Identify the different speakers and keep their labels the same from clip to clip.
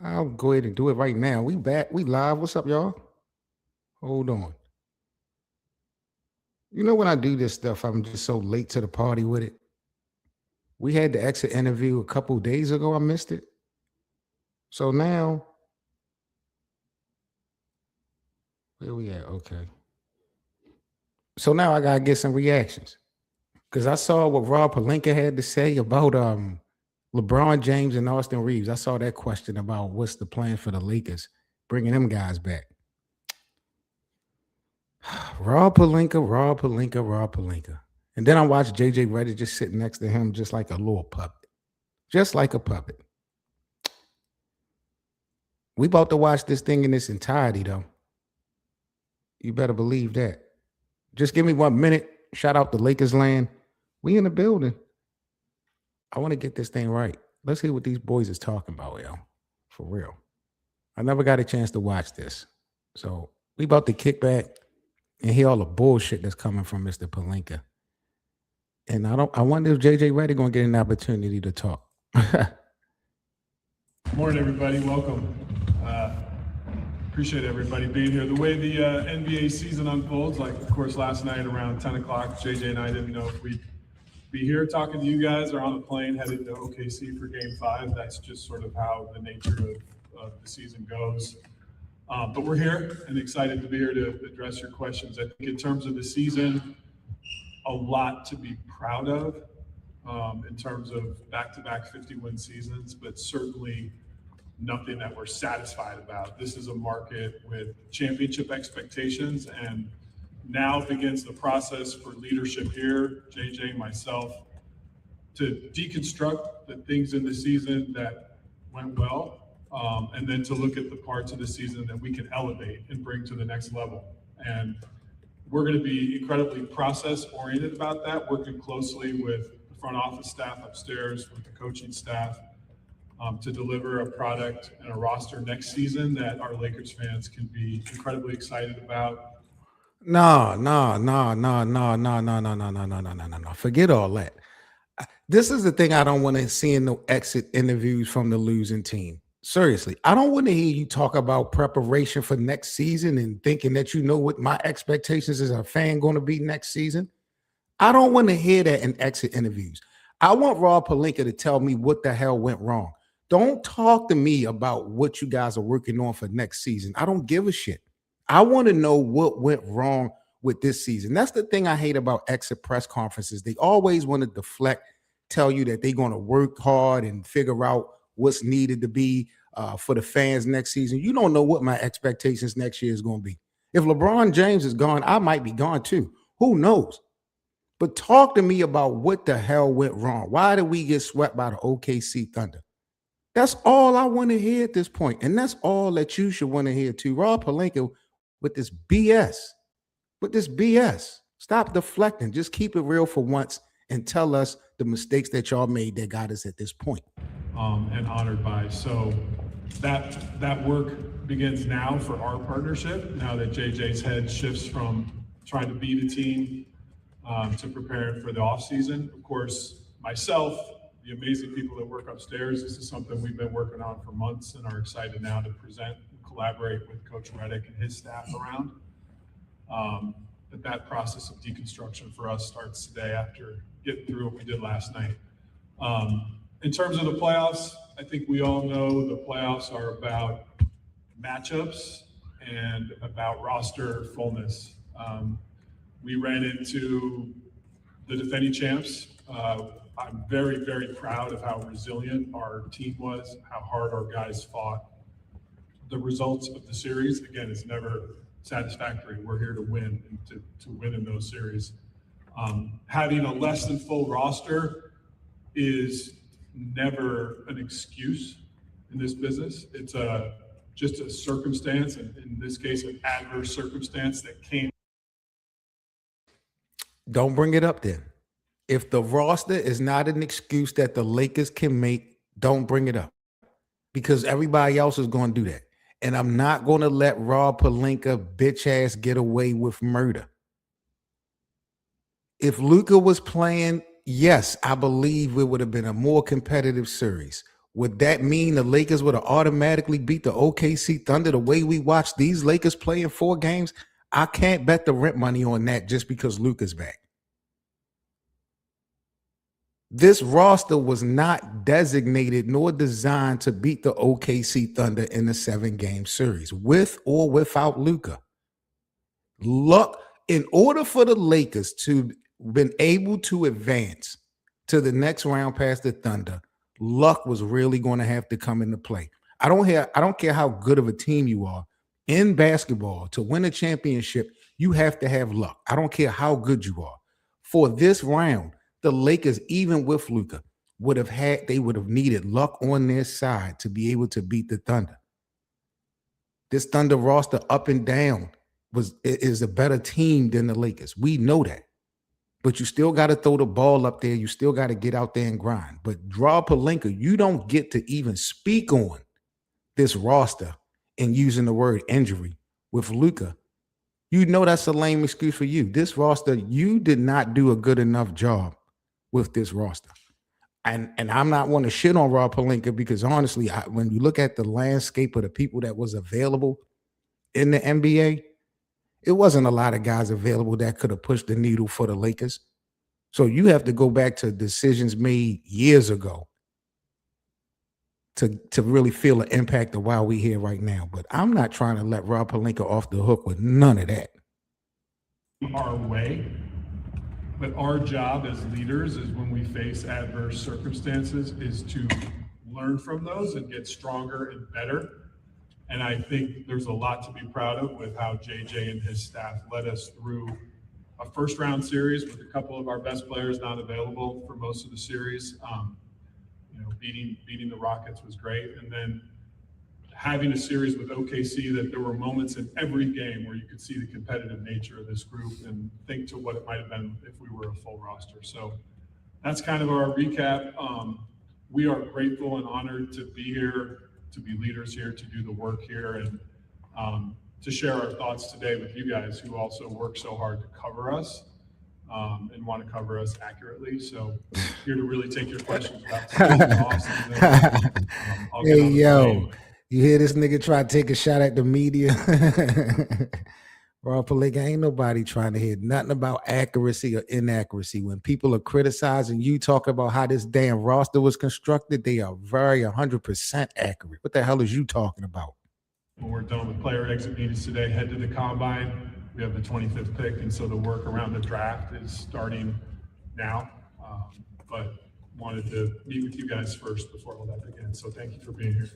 Speaker 1: I'll go ahead and do it right now. We back. We live. What's up, y'all? Hold on. You know when I do this stuff, I'm just so late to the party with it. We had the exit interview a couple days ago. I missed it. So now, where we at? Okay. So now I gotta get some reactions. Because I saw what Rob Palenka had to say about LeBron James and Austin Reeves. I saw that question about what's the plan for the Lakers, bringing them guys back. Rob Palenka. And then I watched JJ Redick just sitting next to him, just like a little puppet. Just like a puppet. We about to watch this thing in its entirety, though. You better believe that. Just give me 1 minute. Shout out to Lakers land. We in the building. I want to get this thing right. Let's hear what these boys is talking about, yo. For real. I never got a chance to watch this. So we about to kick back and hear all the bullshit that's coming from Mr. Palenka. And I wonder if JJ Redick gonna get an opportunity to talk.
Speaker 2: Morning, everybody. Welcome. Appreciate everybody being here. The way the NBA season unfolds, like of course last night around 10 o'clock, JJ and I didn't know if we'd be here talking to you guys or on the plane headed to OKC for Game 5. That's just sort of how the nature of the season goes. But we're here and excited to be here to address your questions. I think in terms of the season, a lot to be proud of in terms of back-to-back 50-win seasons, but certainly nothing that we're satisfied about. This is a market with championship expectations, and now begins the process for leadership here, JJ, myself, to deconstruct the things in the season that went well, and then to look at the parts of the season that we can elevate and bring to the next level. And we're going to be incredibly process-oriented about that, working closely with the front office staff upstairs, with the coaching staff, to deliver a product and a roster next season that our Lakers fans can be incredibly excited about.
Speaker 1: No. Forget all that. This is the thing I don't want to see in the exit interviews from the losing team. Seriously, I don't want to hear you talk about preparation for next season and thinking that you know what my expectations as a fan going to be next season. I don't want to hear that in exit interviews. I want Rob Palenka to tell me what the hell went wrong. Don't talk to me about what you guys are working on for next season. I don't give a shit. I want to know what went wrong with this season. That's the thing I hate about exit press conferences. They always want to deflect, tell you that they're going to work hard and figure out what's needed to be for the fans next season. You don't know what my expectations next year is going to be. If LeBron James is gone, I might be gone too. Who knows? But talk to me about what the hell went wrong. Why did we get swept by the OKC Thunder? That's all I want to hear at this point. And that's all that you should want to hear too. Rob Palenka with this BS. Stop deflecting. Just keep it real for once and tell us the mistakes that y'all made that got us at this point.
Speaker 2: And honored by. So that work begins now for our partnership, now that JJ's head shifts from trying to be the team to preparing for the offseason. Of course, myself, the amazing people that work upstairs, this is something we've been working on for months and are excited now to present and collaborate with Coach Redick and his staff around. But that process of deconstruction for us starts today after getting through what we did last night. In terms of the playoffs, I think we all know the playoffs are about matchups and about roster fullness. We ran into the defending champs. I'm very, very proud of how resilient our team was, how hard our guys fought. The results of the series, again, is never satisfactory. We're here to win and to win in those series. Having a less than full roster is never an excuse in this business. It's just a circumstance, and in this case, an adverse circumstance that came.
Speaker 1: Don't bring it up then. If the roster is not an excuse that the Lakers can make, don't bring it up. Because everybody else is going to do that. And I'm not going to let Rob Palenka bitch ass get away with murder. If Luka was playing, yes, I believe it would have been a more competitive series. would that mean the Lakers would have automatically beat the OKC Thunder the way we watched these Lakers play in 4 games? I can't bet the rent money on that just because Luka's back. This roster was not designated nor designed to beat the OKC Thunder in the 7-game series, with or without Luka. Luck, in order for the Lakers to been able to advance to the next round past the Thunder, luck was really going to have to come into play. I don't care how good of a team you are in basketball. To win a championship, you have to have luck. I don't care how good you are. For this round, the Lakers, even with Luka, would have needed luck on their side to be able to beat the Thunder. This Thunder roster up and down is a better team than the Lakers. We know that. But you still got to throw the ball up there. You still got to get out there and grind. But Rob Pelinka, you don't get to even speak on this roster and using the word injury with Luka. You know that's a lame excuse for you. This roster, you did not do a good enough job with this roster. And I'm not want to shit on Rob Pelinka because honestly, when you look at the landscape of the people that was available in the NBA, it wasn't a lot of guys available that could have pushed the needle for the Lakers. So you have to go back to decisions made years ago to really feel the impact of why we're here right now. But I'm not trying to let Rob Pelinka off the hook with none of that.
Speaker 2: Our way, but our job as leaders is when we face adverse circumstances is to learn from those and get stronger and better. And I think there's a lot to be proud of with how JJ and his staff led us through a first round series with a couple of our best players not available for most of the series. Beating the Rockets was great. And then having a series with OKC that there were moments in every game where you could see the competitive nature of this group and think to what it might have been if we were a full roster. So that's kind of our recap. We are grateful and honored to be here, to be leaders here, to do the work here, and to share our thoughts today with you guys who also work so hard to cover us and want to cover us accurately. So here to really take your questions about
Speaker 1: Hey, yo, you hear this nigga try to take a shot at the media? Rob Pelinka, ain't nobody trying to hear nothing about accuracy or inaccuracy. When people are criticizing you, talk about how this damn roster was constructed, they are very 100% accurate. What the hell is you talking about?
Speaker 2: When we're done with player exit meetings today, head to the combine. We have the 25th pick, and so the work around the draft is starting now. But wanted to meet with you guys first before all that begins. So thank you for being here.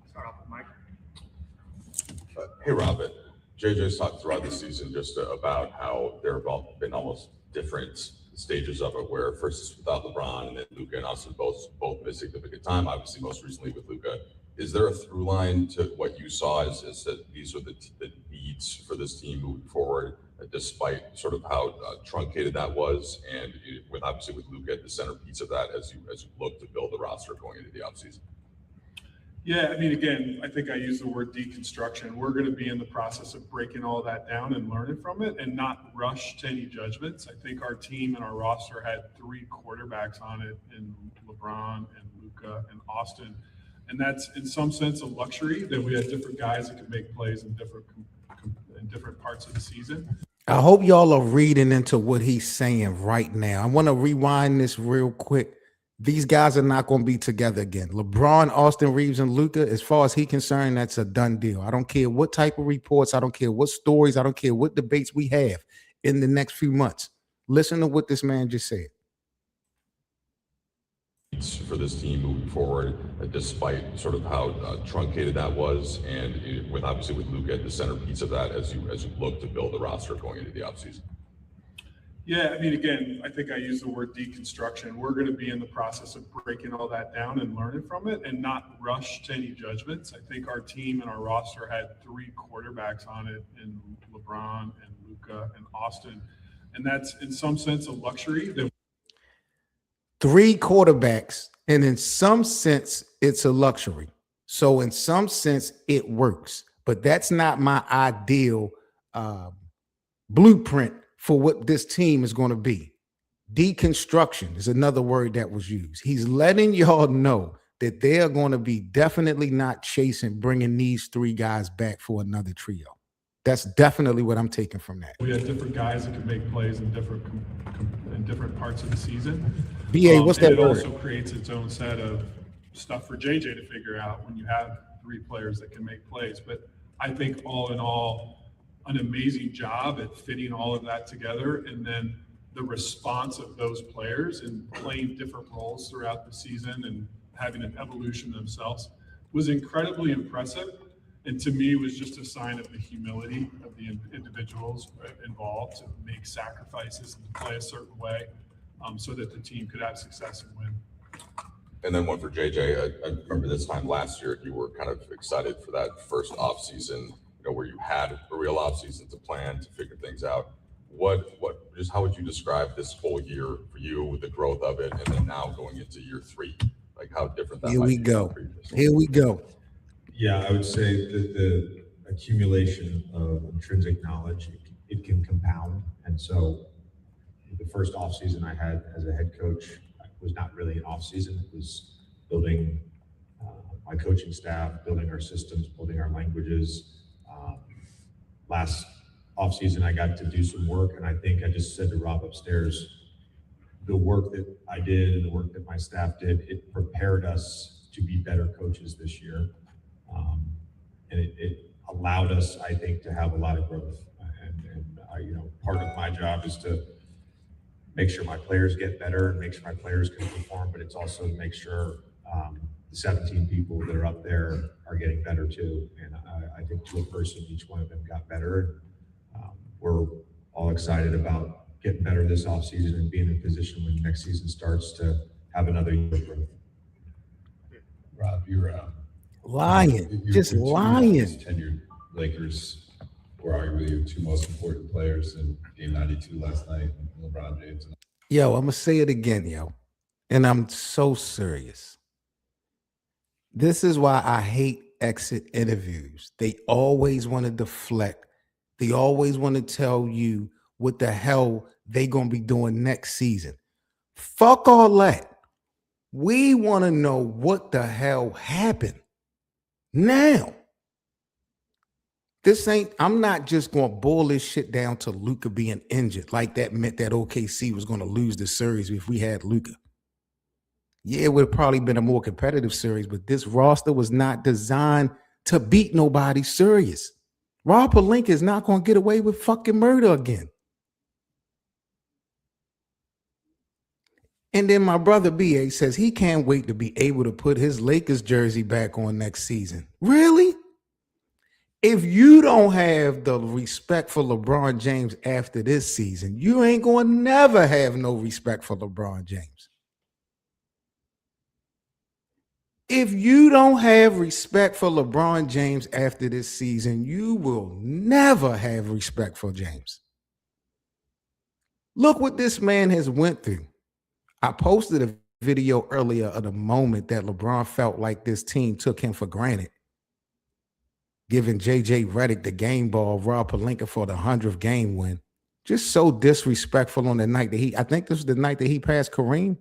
Speaker 3: Start off with Mike.
Speaker 4: Hey, Robin. JJ's talked throughout the season just about how there have been almost different stages of it, where first it's without LeBron and then Luka and Austin both miss significant time, obviously most recently with Luka. Is there a through line to what you saw as that these are the needs for this team moving forward, despite sort of how truncated that was, and with obviously with Luka at the centerpiece of that as you look to build the roster going into the offseason?
Speaker 2: Yeah, I mean, again, I think I use the word deconstruction. We're going to be in the process of breaking all that down and learning from it and not rush to any judgments. I think our team and our roster had 3 quarterbacks on it in LeBron and Luka and Austin. And that's in some sense a luxury that we had different guys that could make plays in different parts of the season.
Speaker 1: I hope y'all are reading into what he's saying right now. I want to rewind this real quick. These guys are not going to be together again. LeBron, Austin Reeves, and Luka, as far as he's concerned, that's a done deal. I don't care what type of reports. I don't care what stories. I don't care what debates we have in the next few months. Listen to what this man just said.
Speaker 4: For this team moving forward, despite sort of how truncated that was, and with obviously with Luka at the centerpiece of that as you look to build the roster going into the offseason?
Speaker 2: Yeah, I mean, again, I think I use the word deconstruction. We're going to be in the process of breaking all that down and learning from it and not rush to any judgments. I think our team and our roster had 3 quarterbacks on it in LeBron and Luka and Austin. And that's in some sense a luxury.
Speaker 1: 3 quarterbacks, and in some sense, it's a luxury. So in some sense, it works. But that's not my ideal blueprint for what this team is going to be. Deconstruction is another word that was used. He's letting y'all know that they are going to be definitely not chasing bringing these three guys back for another trio. That's definitely what I'm taking from that.
Speaker 2: We have different guys that can make plays in different parts of the season.
Speaker 1: BA, what's that
Speaker 2: It
Speaker 1: word?
Speaker 2: also creates its own set of stuff for JJ to figure out when you have three players that can make plays. But I think all in all, an amazing job at fitting all of that together, and then the response of those players and playing different roles throughout the season and having an evolution themselves was incredibly impressive. And to me, was just a sign of the humility of the individuals involved to make sacrifices and to play a certain way so that the team could have success and win.
Speaker 4: And then one for JJ. I remember this time last year, you were kind of excited for that first off season, where you had a real off season to plan, to figure things out. Just how would you describe this whole year for you with the growth of it, and then now going into year 3, like how different that
Speaker 1: Here
Speaker 4: might
Speaker 1: we
Speaker 4: be
Speaker 1: go.
Speaker 4: from previous?
Speaker 1: Here we go.
Speaker 5: Yeah, I would say that the accumulation of intrinsic knowledge, it can compound. And so the first off season I had as a head coach was not really an off season. It was building my coaching staff, building our systems, building our languages. Last off season, I got to do some work, and I think I just said to Rob upstairs, the work that I did and the work that my staff did, it prepared us to be better coaches this year. And it allowed us, I think, to have a lot of growth. And part of my job is to make sure my players get better and make sure my players can perform, but it's also to make sure the 17 people that are up there are getting better too. And I think to a person, each one of them got better. We're all excited about getting better this offseason and being in a position when next season starts to have another year of growth.
Speaker 6: Rob, you're
Speaker 1: Lying, just lying.
Speaker 6: Tenured Lakers were arguably your two most important players in Game 92 last night, LeBron James.
Speaker 1: Yo, I'm gonna say it again, yo, and I'm so serious. This is why I hate exit interviews. They always want to deflect. They always want to tell you what the hell they gonna be doing next season. Fuck all that. We want to know what the hell happened now. I'm not just going to boil this shit down to Luka being injured. Like that meant that OKC was going to lose the series if we had Luka. Yeah, it would have probably been a more competitive series, but this roster was not designed to beat nobody serious. Rob Pelinka is not going to get away with fucking murder again. And then my brother BA says he can't wait to be able to put his Lakers jersey back on next season. Really? If you don't have the respect for LeBron James after this season, you ain't going to never have no respect for LeBron James. If you don't have respect for LeBron James after this season, you will never have respect for James. Look what this man has went through. I posted a video earlier of the moment that LeBron felt like this team took him for granted, giving JJ Redick the game ball, Rob Pelinka for the 100th game win. Just so disrespectful on the night that I think this was the night that he passed Kareem.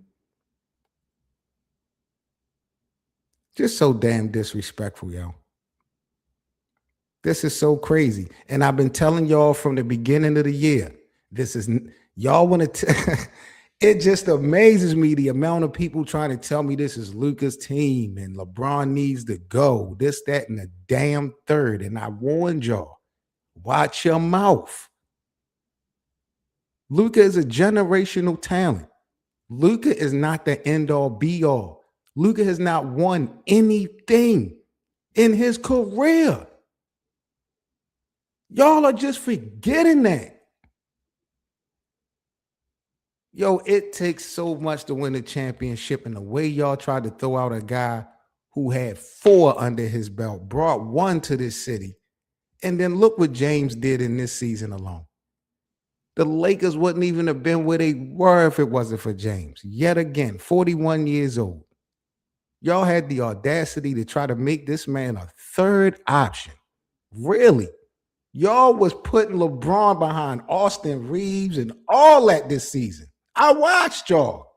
Speaker 1: Just so damn disrespectful, yo. This is so crazy. And I've been telling y'all from the beginning of the year, y'all want to, it just amazes me the amount of people trying to tell me this is Luka's team and LeBron needs to go, this, that, and the damn third. And I warned y'all, watch your mouth. Luka is a generational talent. Luka is not the end all be all. Luka has not won anything in his career. Y'all are just forgetting that. Yo, it takes so much to win a championship, and the way y'all tried to throw out a guy who had 4 under his belt, brought 1 to this city, and then look what James did in this season alone. The Lakers wouldn't even have been where they were if it wasn't for James. Yet again, 41 years old. Y'all had the audacity to try to make this man a third option. Really? Y'all was putting LeBron behind Austin Reeves and all that this season. I watched y'all.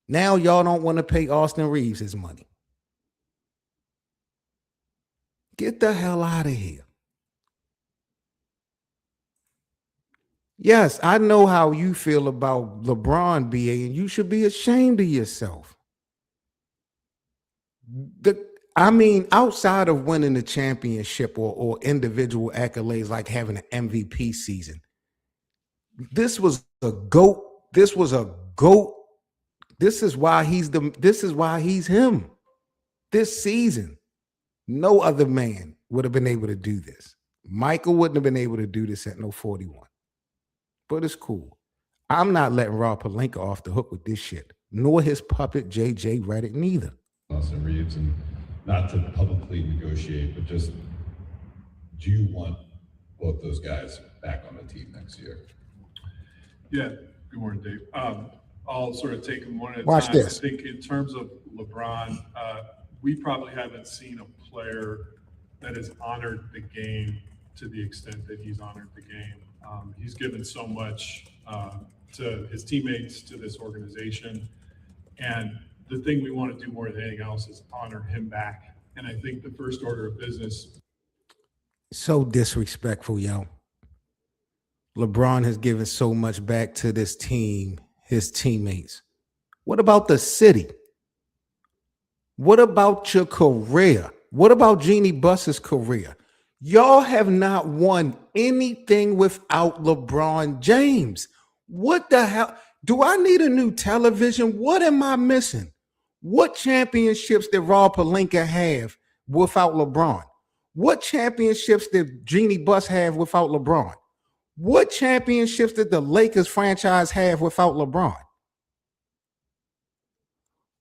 Speaker 1: Now y'all don't want to pay Austin Reeves his money. Get the hell out of here. Yes, I know how you feel about LeBron, BA, and you should be ashamed of yourself. Outside of winning the championship or individual accolades like having an MVP season, this was a GOAT. This was a GOAT. This is why he's him. This season, no other man would have been able to do this. Michael wouldn't have been able to do this at no 41. But it's cool. I'm not letting Rob Pelinka off the hook with this shit, nor his puppet JJ Redick neither.
Speaker 6: Austin Reeves, and not to publicly negotiate, but just, do you want both those guys back on the team next year?
Speaker 2: Yeah, good morning, Dave. I'll sort of take them one at a
Speaker 1: Watch
Speaker 2: time.
Speaker 1: this.
Speaker 2: I think in terms of LeBron, we probably haven't seen a player that has honored the game to the extent that he's honored the game. He's given so much to his teammates, to this organization. And the thing we want to do more than anything else is honor him back. And I think the first order of business.
Speaker 1: So disrespectful, yo. LeBron has given so much back to this team, his teammates. What about the city? What about your career? What about Jeannie Buss's career? Y'all have not won anything without LeBron James. What the hell? Do I need a new television? What am I missing? What championships did Rob Pelinka have without LeBron? What championships did Jeannie Buss have without LeBron? What championships did the Lakers franchise have without LeBron?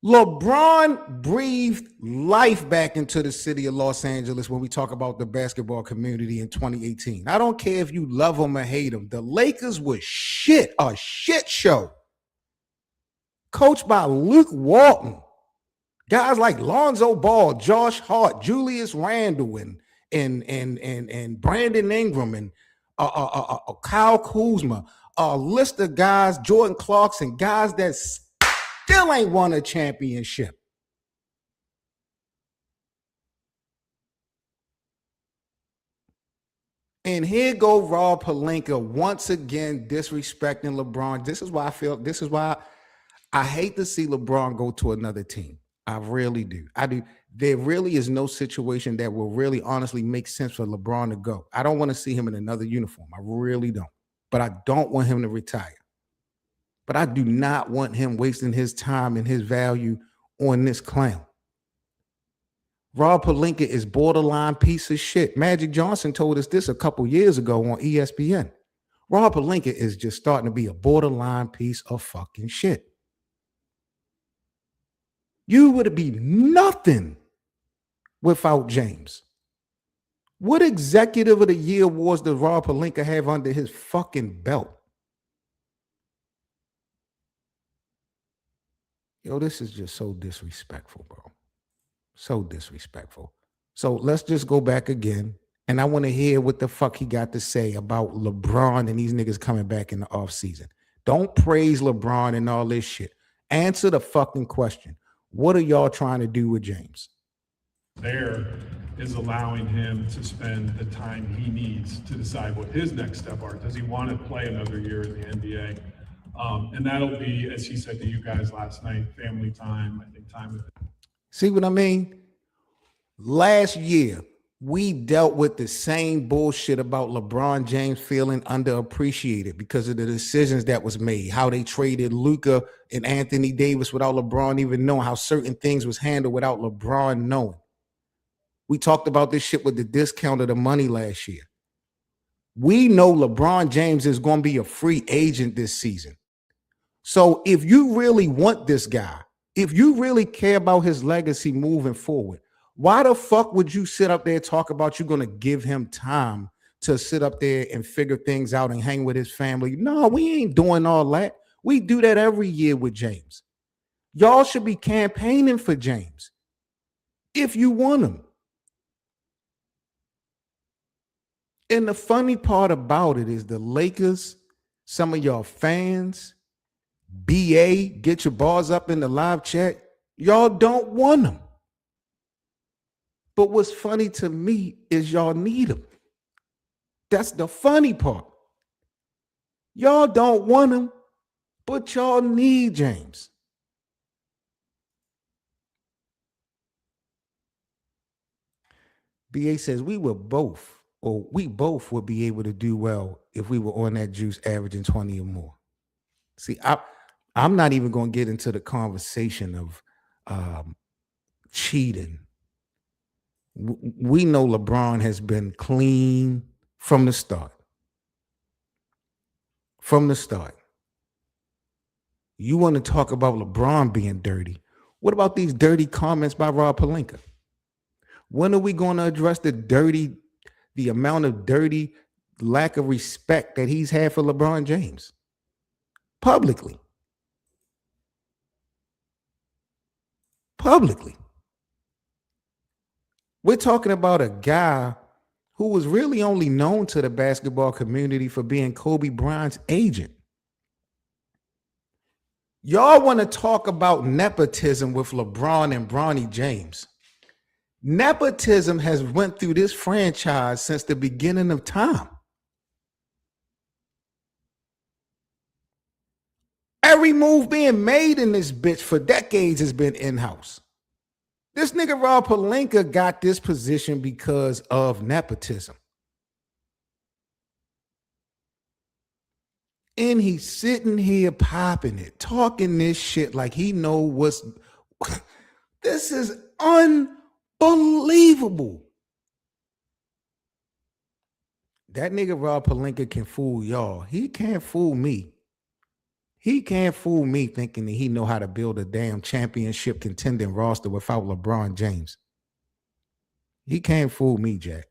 Speaker 1: LeBron breathed life back into the city of Los Angeles when we talk about the basketball community in 2018. I don't care if you love them or hate them. The Lakers were shit, a shit show. Coached by Luke Walton. Guys like Lonzo Ball, Josh Hart, Julius Randle, and Brandon Ingram, and Kyle Kuzma, a list of guys, Jordan Clarkson, guys that still ain't won a championship. And here go Rob Pelinka once again disrespecting LeBron. This is why I hate to see LeBron go to another team. I really do. I do. There really is no situation that will really honestly make sense for LeBron to go. I don't want to see him in another uniform. I really don't. But I don't want him to retire. But I do not want him wasting his time and his value on this clown. Rob Pelinka is borderline piece of shit. Magic Johnson told us this a couple years ago on ESPN. Rob Pelinka is just starting to be a borderline piece of fucking shit. You would be nothing without James. What executive of the year awards does Rob Pelinka have under his fucking belt? Yo, this is just so disrespectful, bro. So disrespectful. So let's just go back again. And I want to hear what the fuck he got to say about LeBron and these niggas coming back in the offseason. Don't praise LeBron and all this shit. Answer the fucking question. What are y'all trying to do with James?
Speaker 2: There is allowing him to spend the time he needs to decide what his next step are. Does he want to play another year in the NBA? And that'll be, as he said to you guys last night, family time. I think time with.
Speaker 1: See what I mean? Last year, we dealt with the same bullshit about LeBron James feeling underappreciated because of the decisions that was made, how they traded Luka and Anthony Davis without LeBron even knowing, how certain things was handled without LeBron knowing. We talked about this shit with the discount of the money last year. We know LeBron James is going to be a free agent this season. So if you really want this guy, if you really care about his legacy moving forward, why the fuck would you sit up there and talk about you're going to give him time to sit up there and figure things out and hang with his family? No, we ain't doing all that. We do that every year with James. Y'all should be campaigning for James if you want him. And the funny part about it is the Lakers, some of y'all fans, BA, get your bars up in the live chat. Y'all don't want them. But what's funny to me is y'all need them. That's the funny part. Y'all don't want him, but y'all need James. BA says we both would be able to do well if we were on that juice averaging 20 or more. See, I'm not even going to get into the conversation of cheating. We know LeBron has been clean from the start. From the start. You want to talk about LeBron being dirty. What about these dirty comments by Rob Pelinka? When are we going to address the amount of dirty lack of respect that he's had for LeBron James? Publicly. We're talking about a guy who was really only known to the basketball community for being Kobe Bryant's agent. Y'all want to talk about nepotism with LeBron and Bronny James. Nepotism has went through this franchise since the beginning of time. Every move being made in this bitch for decades has been in-house. This nigga Rob Pelinka got this position because of nepotism. And he's sitting here popping it, talking this shit like he know what's... This is unbelievable. That nigga Rob Pelinka can fool y'all. He can't fool me. He can't fool me thinking that he know how to build a damn championship contending roster without LeBron James. He can't fool me, Jack.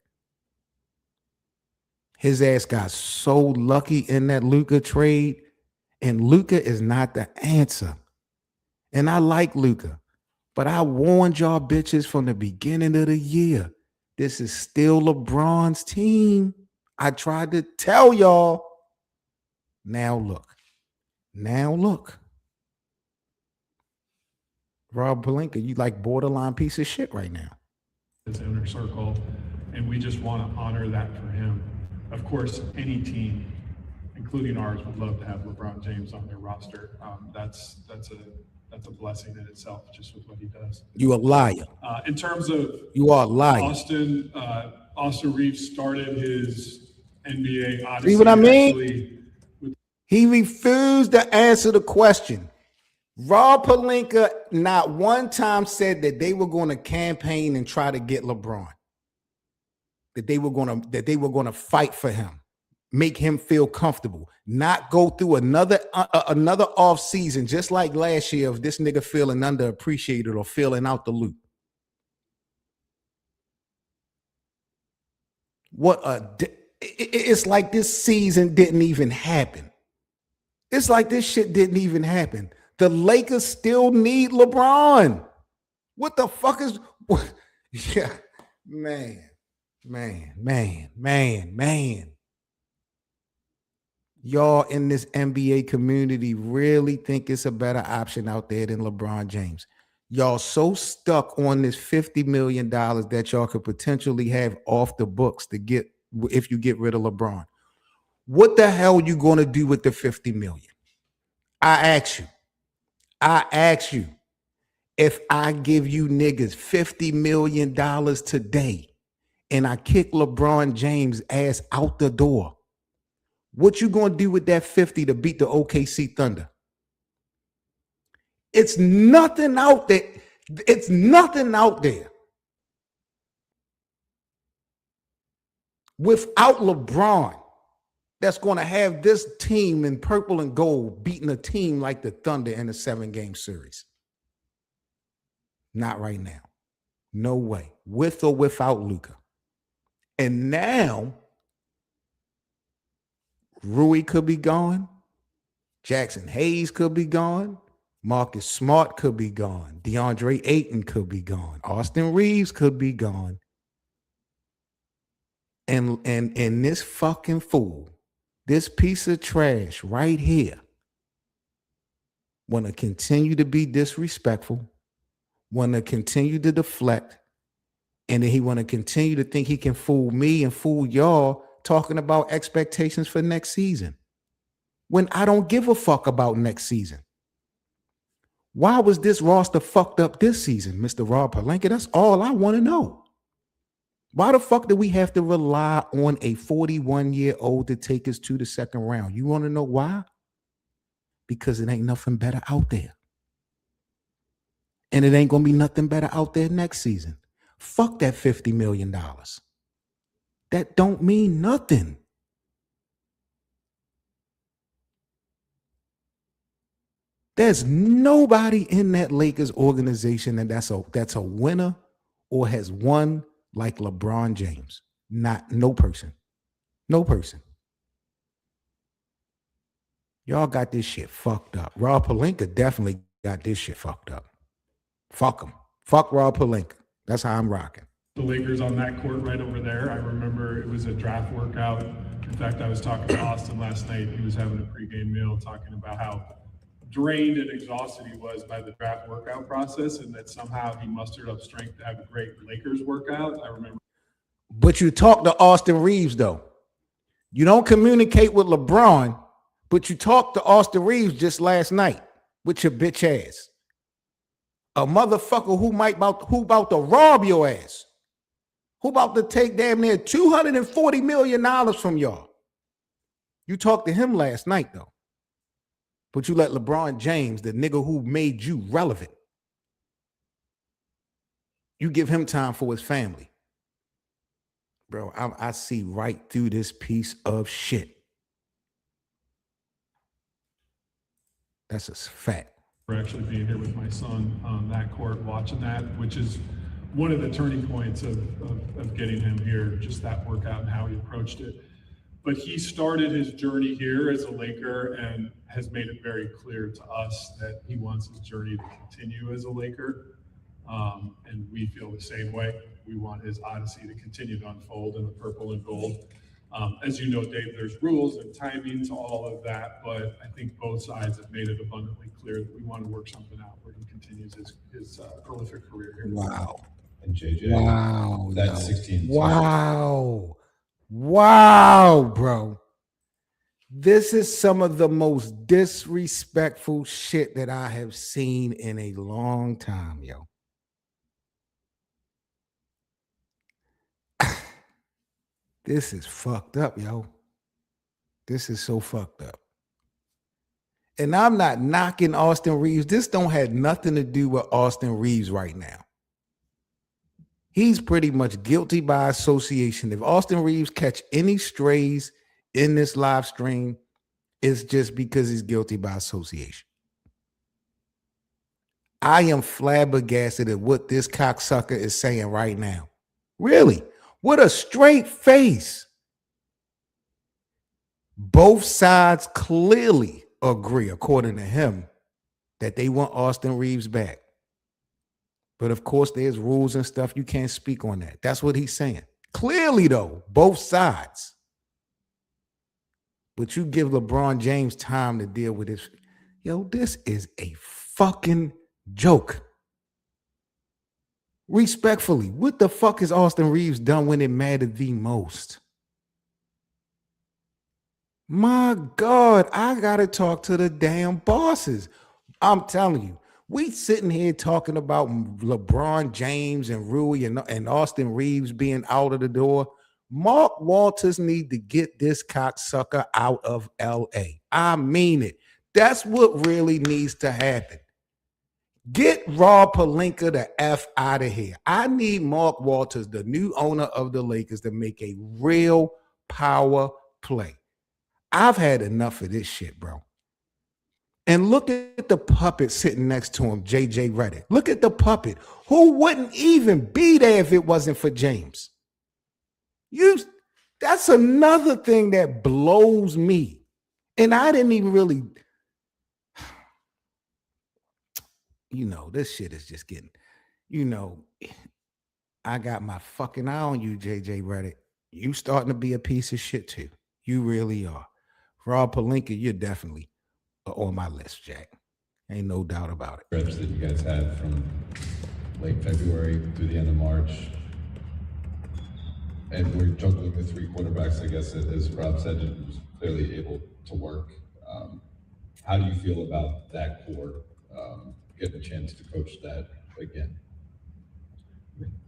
Speaker 1: His ass got so lucky in that Luka trade, and Luka is not the answer. And I like Luka, but I warned y'all bitches from the beginning of the year. This is still LeBron's team. I tried to tell y'all. Now look. Rob Pelinka, you like borderline piece of shit right now.
Speaker 2: His inner circle, and we just want to honor that for him. Of course, any team, including ours, would love to have LeBron James on their roster. That's a blessing in itself, just with what he does.
Speaker 1: You a liar.
Speaker 2: In terms of
Speaker 1: You are a liar.
Speaker 2: Austin Reeves started his NBA odyssey.
Speaker 1: See what I mean?
Speaker 2: Actually,
Speaker 1: He refused to answer the question. Rob Pelinka not one time said that they were going to campaign and try to get LeBron. That they were going to fight for him, make him feel comfortable, not go through another off season just like last year of this nigga feeling underappreciated or feeling out the loop. It's like this season didn't even happen. It's like this shit didn't even happen. The Lakers still need LeBron. What the fuck is... Yeah, man. Y'all in this NBA community really think it's a better option out there than LeBron James. Y'all so stuck on this $50 million that y'all could potentially have off the books to get if you get rid of LeBron. What the hell you going to do with the $50 million? I ask you, if I give you niggas $50 million today and I kick LeBron James ass out the door, what you going to do with that 50 to beat the OKC Thunder? It's nothing out there. It's nothing out there without LeBron that's going to have this team in purple and gold beating a team like the Thunder in a 7-game series. Not right now. No way. With or without Luka. And now, Rui could be gone. Jackson Hayes could be gone. Marcus Smart could be gone. DeAndre Ayton could be gone. Austin Reeves could be gone. And this fucking fool, this piece of trash right here, want to continue to be disrespectful, want to continue to deflect, and then he want to continue to think he can fool me and fool y'all talking about expectations for next season when I don't give a fuck about next season. Why was this roster fucked up this season, Mr. Rob Pelinka? That's all I want to know. Why the fuck do we have to rely on a 41-year-old to take us to the second round? You want to know why? Because it ain't nothing better out there. And it ain't going to be nothing better out there next season. Fuck that $50 million. That don't mean nothing. There's nobody in that Lakers organization that's a winner or has won like LeBron James. No person. No person. Y'all got this shit fucked up. Rob Pelinka definitely got this shit fucked up. Fuck him. Fuck Rob Pelinka. That's how I'm rocking.
Speaker 2: The Lakers on that court right over there. I remember it was a draft workout. In fact, I was talking to Austin last night. He was having a pregame meal talking about how drained and exhausted he was by the draft workout process, and that somehow he mustered up strength to have a great Lakers workout. I remember.
Speaker 1: But you talk to Austin Reeves, though. You don't communicate with LeBron, but you talked to Austin Reeves just last night with your bitch ass. A motherfucker who about to rob your ass. Who about to take damn near $240 million from y'all. You talked to him last night, though. But you let LeBron James, the nigga who made you relevant, you give him time for his family. Bro, I see right through this piece of shit. That's a fact.
Speaker 2: For actually being here with my son on that court, watching that, which is one of the turning points of getting him here, just that workout and how he approached it. But he started his journey here as a Laker and has made it very clear to us that he wants his journey to continue as a Laker. And we feel the same way. We want his odyssey to continue to unfold in the purple and gold. As you know, Dave, there's rules and timing to all of that, but I think both sides have made it abundantly clear that we want to work something out where he continues his prolific career here.
Speaker 1: Wow.
Speaker 6: And JJ,
Speaker 1: Wow.
Speaker 6: that
Speaker 1: yo.
Speaker 6: 16.
Speaker 1: Wow. Wow, bro. This is some of the most disrespectful shit that I have seen in a long time, yo. This is fucked up, yo. This is so fucked up. And I'm not knocking Austin Reeves. This don't have nothing to do with Austin Reeves right now. He's pretty much guilty by association. If Austin Reeves catch any strays in this live stream, it's just because he's guilty by association. I am flabbergasted at what this cocksucker is saying right now. Really? With a straight face. Both sides clearly agree, according to him, that they want Austin Reeves back. But of course, there's rules and stuff. You can't speak on that. That's what he's saying. Clearly, though, both sides. But you give LeBron James time to deal with this. Yo, this is a fucking joke. Respectfully, what the fuck has Austin Reeves done when it mattered the most? My God, I gotta talk to the damn bosses. I'm telling you, we sitting here talking about LeBron James and Rui and Austin Reeves being out of the door. Mark Walters need to get this cocksucker out of LA. I mean it. That's what really needs to happen. Get Rob Pelinka the F out of here. I need Mark Walters, the new owner of the Lakers, to make a real power play. I've had enough of this shit, bro. And look at the puppet sitting next to him, JJ Redick. Look at the puppet, who wouldn't even be there if it wasn't for James. That's another thing that blows me. And I didn't even really, this shit is just getting, I got my fucking eye on you, JJ Redick. You starting to be a piece of shit too. You really are. Rob Pelinka, you're definitely on my list, Jack. Ain't no doubt about it.
Speaker 6: Stretch that you guys had from late February through the end of March. And we're juggling with 3 quarterbacks, I guess, as Rob said, it was clearly able to work. How do you feel about that core, getting a chance to coach that again?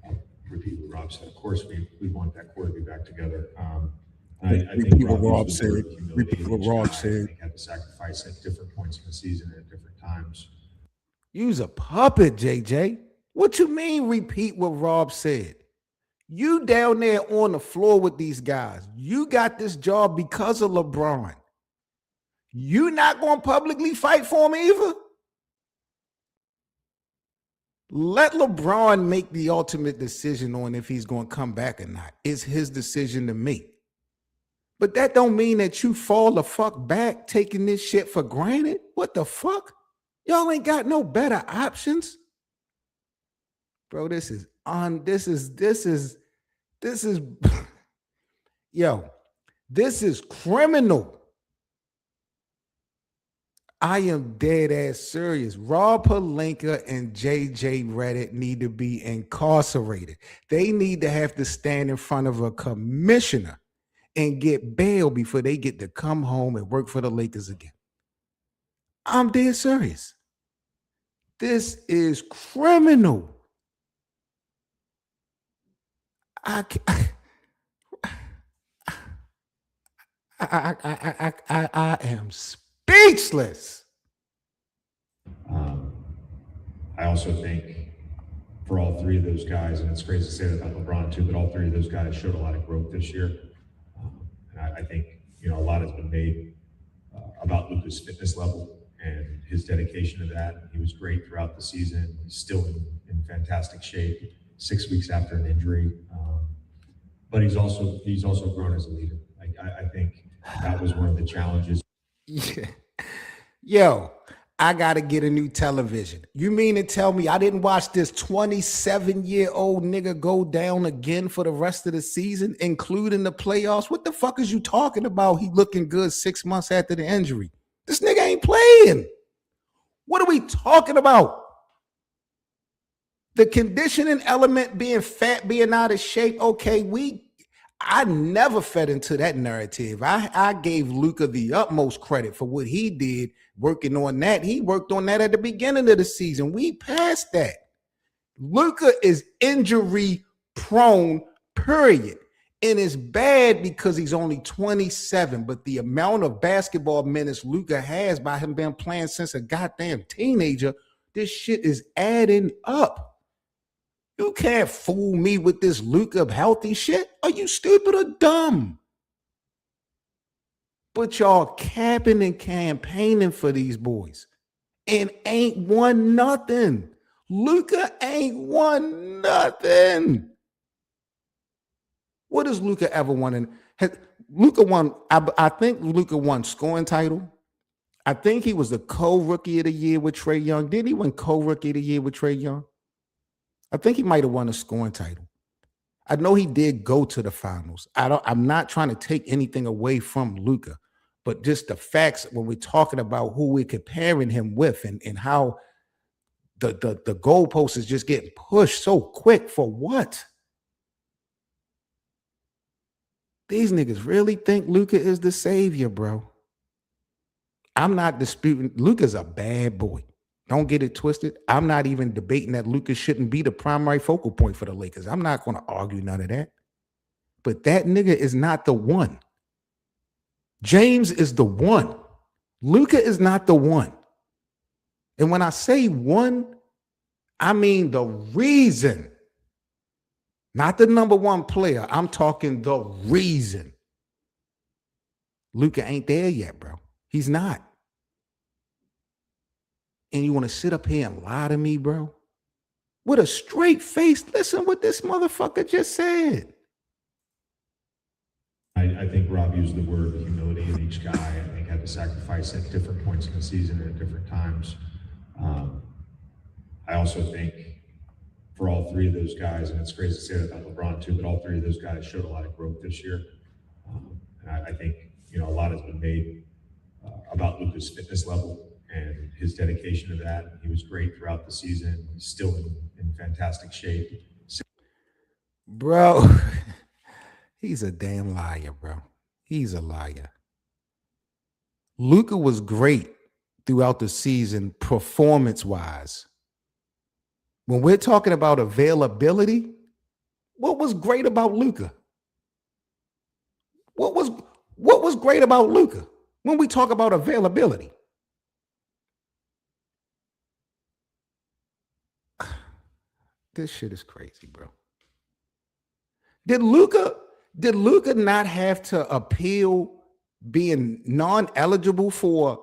Speaker 5: I'll repeat what Rob said. Of course, we want that core to be back together. I
Speaker 1: Repeat
Speaker 5: think
Speaker 1: what Rob
Speaker 5: used the word
Speaker 1: said.
Speaker 5: humility.
Speaker 1: Repeat what
Speaker 5: Each
Speaker 1: Rob
Speaker 5: guy,
Speaker 1: said.
Speaker 5: I think, had to sacrifice at different points in the season and at different times.
Speaker 1: You's a puppet, JJ. What you mean repeat what Rob said? You down there on the floor with these guys. You got this job because of LeBron. You not going to publicly fight for him either? Let LeBron make the ultimate decision on if he's going to come back or not. It's his decision to make. But that don't mean that you fall the fuck back taking this shit for granted. What the fuck? Y'all ain't got no better options. Bro, this is yo, this is criminal. I am dead ass serious. Rob Pelinka and JJ Redick need to be incarcerated. They need to have to stand in front of a commissioner and get bail before they get to come home and work for the Lakers again. I'm dead serious. This is criminal. I am speechless.
Speaker 5: I also think for all 3 of those guys, and it's crazy to say that about LeBron too, but all 3 of those guys showed a lot of growth this year. And I think, a lot has been made about Luka's fitness level and his dedication to that. He was great throughout the season. He's still in fantastic shape 6 weeks after an injury. But he's also grown as a leader. I think that was one of the challenges.
Speaker 1: Yeah. Yo, I got to get a new television. You mean to tell me I didn't watch this 27-year-old nigga go down again for the rest of the season, including the playoffs? What the fuck is you talking about? He looking good 6 months after the injury. This nigga ain't playing. What are we talking about? The conditioning element, being fat, being out of shape. Okay, I never fed into that narrative. I gave Luka the utmost credit for what he did working on that. He worked on that at the beginning of the season. We passed that. Luka is injury prone, period. And it's bad because he's only 27, but the amount of basketball minutes Luka has by him being playing since a goddamn teenager, this shit is adding up. You can't fool me with this Luka healthy shit. Are you stupid or dumb? But y'all capping and campaigning for these boys and ain't won nothing. Luka ain't won nothing. What has Luka ever won? Luka won, I think Luka won scoring title. I think he was the co-rookie of the year with Trae Young. Didn't he win co-rookie of the year with Trae Young? I think he might have won a scoring title. I know he did go to the finals. I'm not trying to take anything away from Luka, but just the facts when we're talking about who we're comparing him with and how the goalpost is just getting pushed so quick for what? These niggas really think Luka is the savior, bro. I'm not disputing. Luka's a bad boy. Don't get it twisted. I'm not even debating that Luka shouldn't be the primary focal point for the Lakers. I'm not going to argue none of that. But that nigga is not the one. James is the one. Luka is not the one. And when I say one, I mean the reason. Not the number one player. I'm talking the reason. Luka ain't there yet, bro. He's not. And you want to sit up here and lie to me, bro? With a straight face, listen what this motherfucker just said.
Speaker 5: I think Rob used the word humility, and each guy, I think, had to sacrifice at different points in the season and at different times. I also think for all three of those guys, and it's crazy to say that about LeBron too, but all three of those guys showed a lot of growth this year. And I think, a lot has been made about Luka's fitness level and his dedication to that. He was great throughout the season. He's still in fantastic shape.
Speaker 1: Bro, he's a damn liar, bro. He's a liar. Luka was great throughout the season, performance-wise. When we're talking about availability, what was great about Luka? What was great about Luka when we talk about availability? This shit is crazy, bro. Did Luka not have to appeal being non-eligible for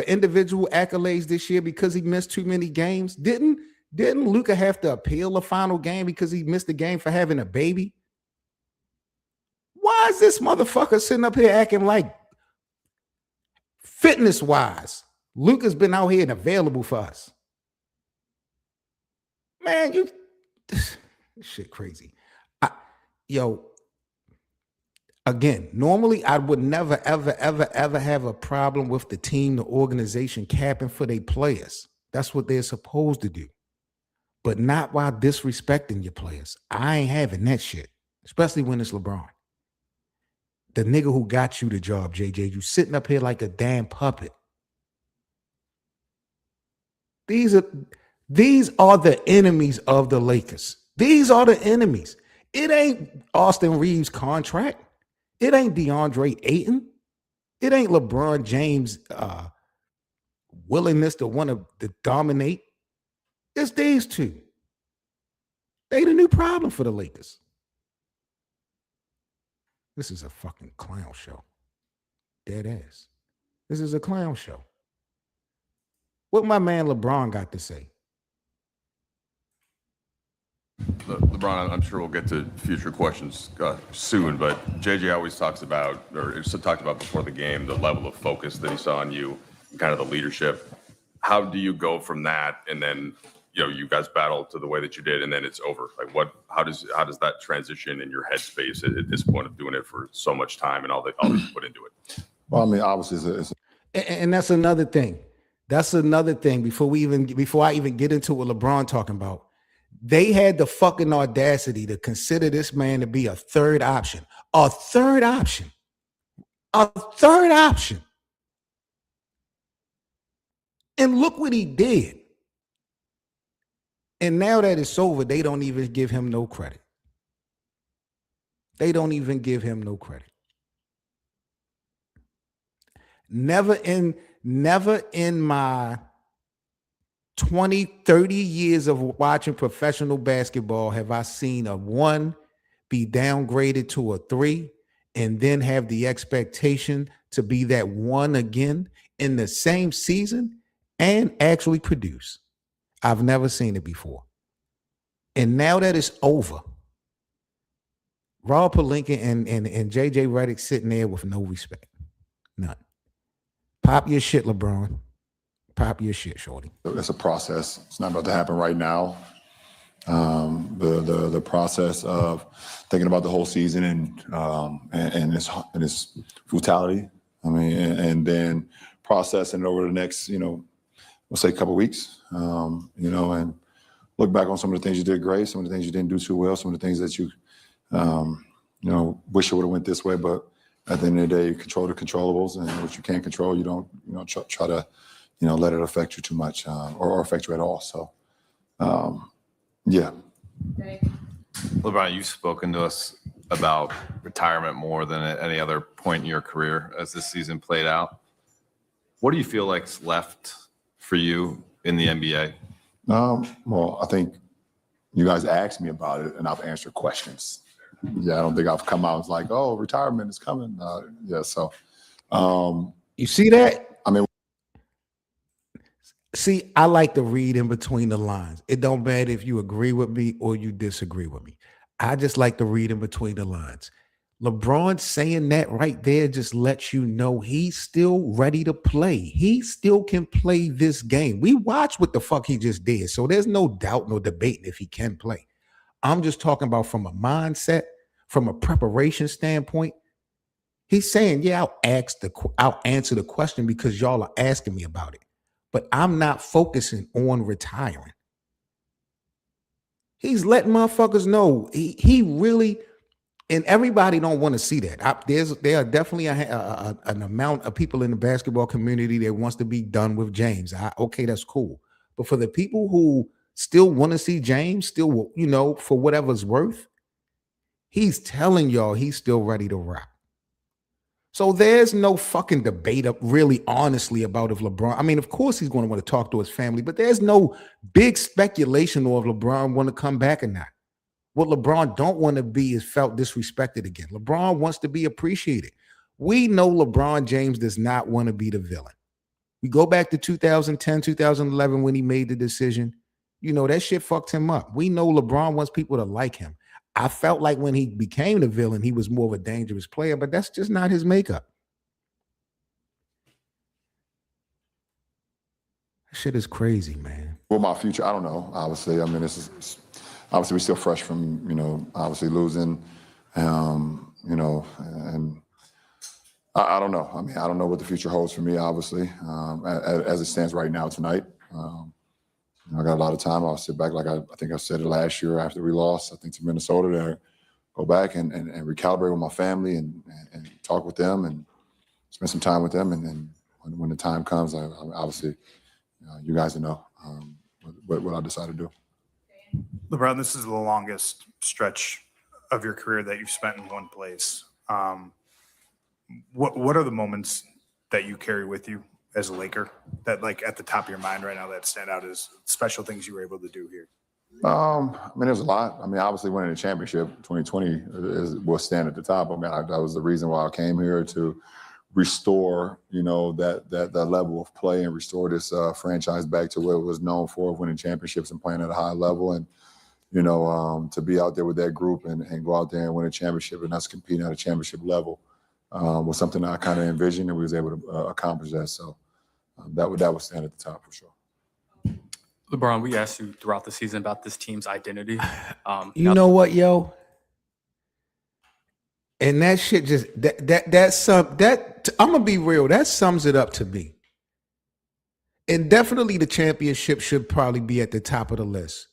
Speaker 1: individual accolades this year because he missed too many games? Didn't Luka have to appeal a final game because he missed the game for having a baby? Why is this motherfucker sitting up here acting like fitness-wise, Luka's been out here and available for us? Man, this shit crazy. Again, normally I would never, ever, ever, ever have a problem with the team, the organization capping for their players. That's what they're supposed to do. But not while disrespecting your players. I ain't having that shit, especially when it's LeBron. The nigga who got you the job, JJ. You sitting up here like a damn puppet. These are the enemies of the Lakers. These are the enemies. It ain't Austin Reeves' contract. It ain't DeAndre Ayton. It ain't LeBron James' willingness to want to dominate. It's these two. They the new problem for the Lakers. This is a fucking clown show. Dead ass. This is a clown show. What my man LeBron got to say?
Speaker 7: LeBron, I'm sure we'll get to future questions soon, but JJ always talks about, or talked about before the game, the level of focus that he saw in you, and kind of the leadership. How do you go from that, and then you guys battle to the way that you did, and then it's over? Like, how does that transition in your headspace at this point of doing it for so much time and all that you put into it?
Speaker 8: Well, I mean, obviously,
Speaker 1: and that's another thing. That's another thing. Before I even get into what LeBron talking about. They had the fucking audacity to consider this man to be a third option. A third option. A third option. And look what he did. And now that it's over, they don't even give him no credit. They don't even give him no credit. Never in my 20, 30 years of watching professional basketball have I seen a 1 be downgraded to a 3 and then have the expectation to be that 1 again in the same season and actually produce. I've never seen it before. And now that it's over, Rob Pelinka and JJ Redick sitting there with no respect. None. Pop your shit, LeBron. Pop your shit, shorty.
Speaker 8: it's a process. It's not about to happen right now. The process of thinking about the whole season and its brutality. I mean, and then processing it over the next, we'll say a couple of weeks. And look back on some of the things you did great, some of the things you didn't do too well, some of the things that you, wish it would have went this way. But at the end of the day, you control the controllables, and what you can't control, you don't, try to, let it affect you too much or affect you at all. So, yeah.
Speaker 9: LeBron, you've spoken to us about retirement more than at any other point in your career as this season played out. What do you feel like's left for you in the NBA?
Speaker 8: Well, I think you guys asked me about it, and I've answered questions. Yeah, I don't think I've come out and like, oh, retirement is coming. So.
Speaker 1: You see that?
Speaker 8: I mean.
Speaker 1: See, I like to read in between the lines. It don't matter if you agree with me or you disagree with me. I just like to read in between the lines. LeBron saying that right there just lets you know he's still ready to play. He still can play this game. We watched what the fuck he just did. So there's no doubt, no debating if he can play. I'm just talking about from a mindset, from a preparation standpoint. He's saying, yeah, I'll answer the question because y'all are asking me about it. But I'm not focusing on retiring. He's letting motherfuckers know he really, and everybody don't want to see that. There are definitely an amount of people in the basketball community that wants to be done with James. Okay, that's cool. But for the people who still want to see James, still, for whatever's worth, he's telling y'all he's still ready to rock. So there's no fucking debate up really honestly about if LeBron, I mean, of course he's going to want to talk to his family, but there's no big speculation or if LeBron want to come back or not. What LeBron don't want to be is felt disrespected again. LeBron wants to be appreciated. We know LeBron James does not want to be the villain. We go back to 2010, 2011 when he made the decision. That shit fucked him up. We know LeBron wants people to like him. I felt like when he became the villain, he was more of a dangerous player, but that's just not his makeup. That shit is crazy, man.
Speaker 8: Well, my future, I don't know. Obviously, I mean, obviously we're still fresh from, obviously losing, and I don't know. I mean, I don't know what the future holds for me, obviously, as it stands right now tonight. I got a lot of time. I'll sit back, like I think I said it last year after we lost, I think to Minnesota, to go back and recalibrate with my family and talk with them and spend some time with them. And then when the time comes, I obviously, you guys will know what I decide to do.
Speaker 3: LeBron, this is the longest stretch of your career that you've spent in one place. What are the moments that you carry with you as a Laker that, like, at the top of your mind right now that stand out as special things you were able to do here?
Speaker 8: I mean, there's a lot. I mean, obviously winning the championship 2020 will stand at the top. I mean, that was the reason why I came here, to restore, that level of play and restore this franchise back to what it was known for, winning championships and playing at a high level. And, to be out there with that group and go out there and win a championship and us competing at a championship level was something that I kind of envisioned, and we was able to accomplish that. So that would stand at the top for sure.
Speaker 10: LeBron, we asked you throughout the season about this team's identity.
Speaker 1: You know what, yo? And that shit just I'm gonna be real. That sums it up to me. And definitely the championship should probably be at the top of the list.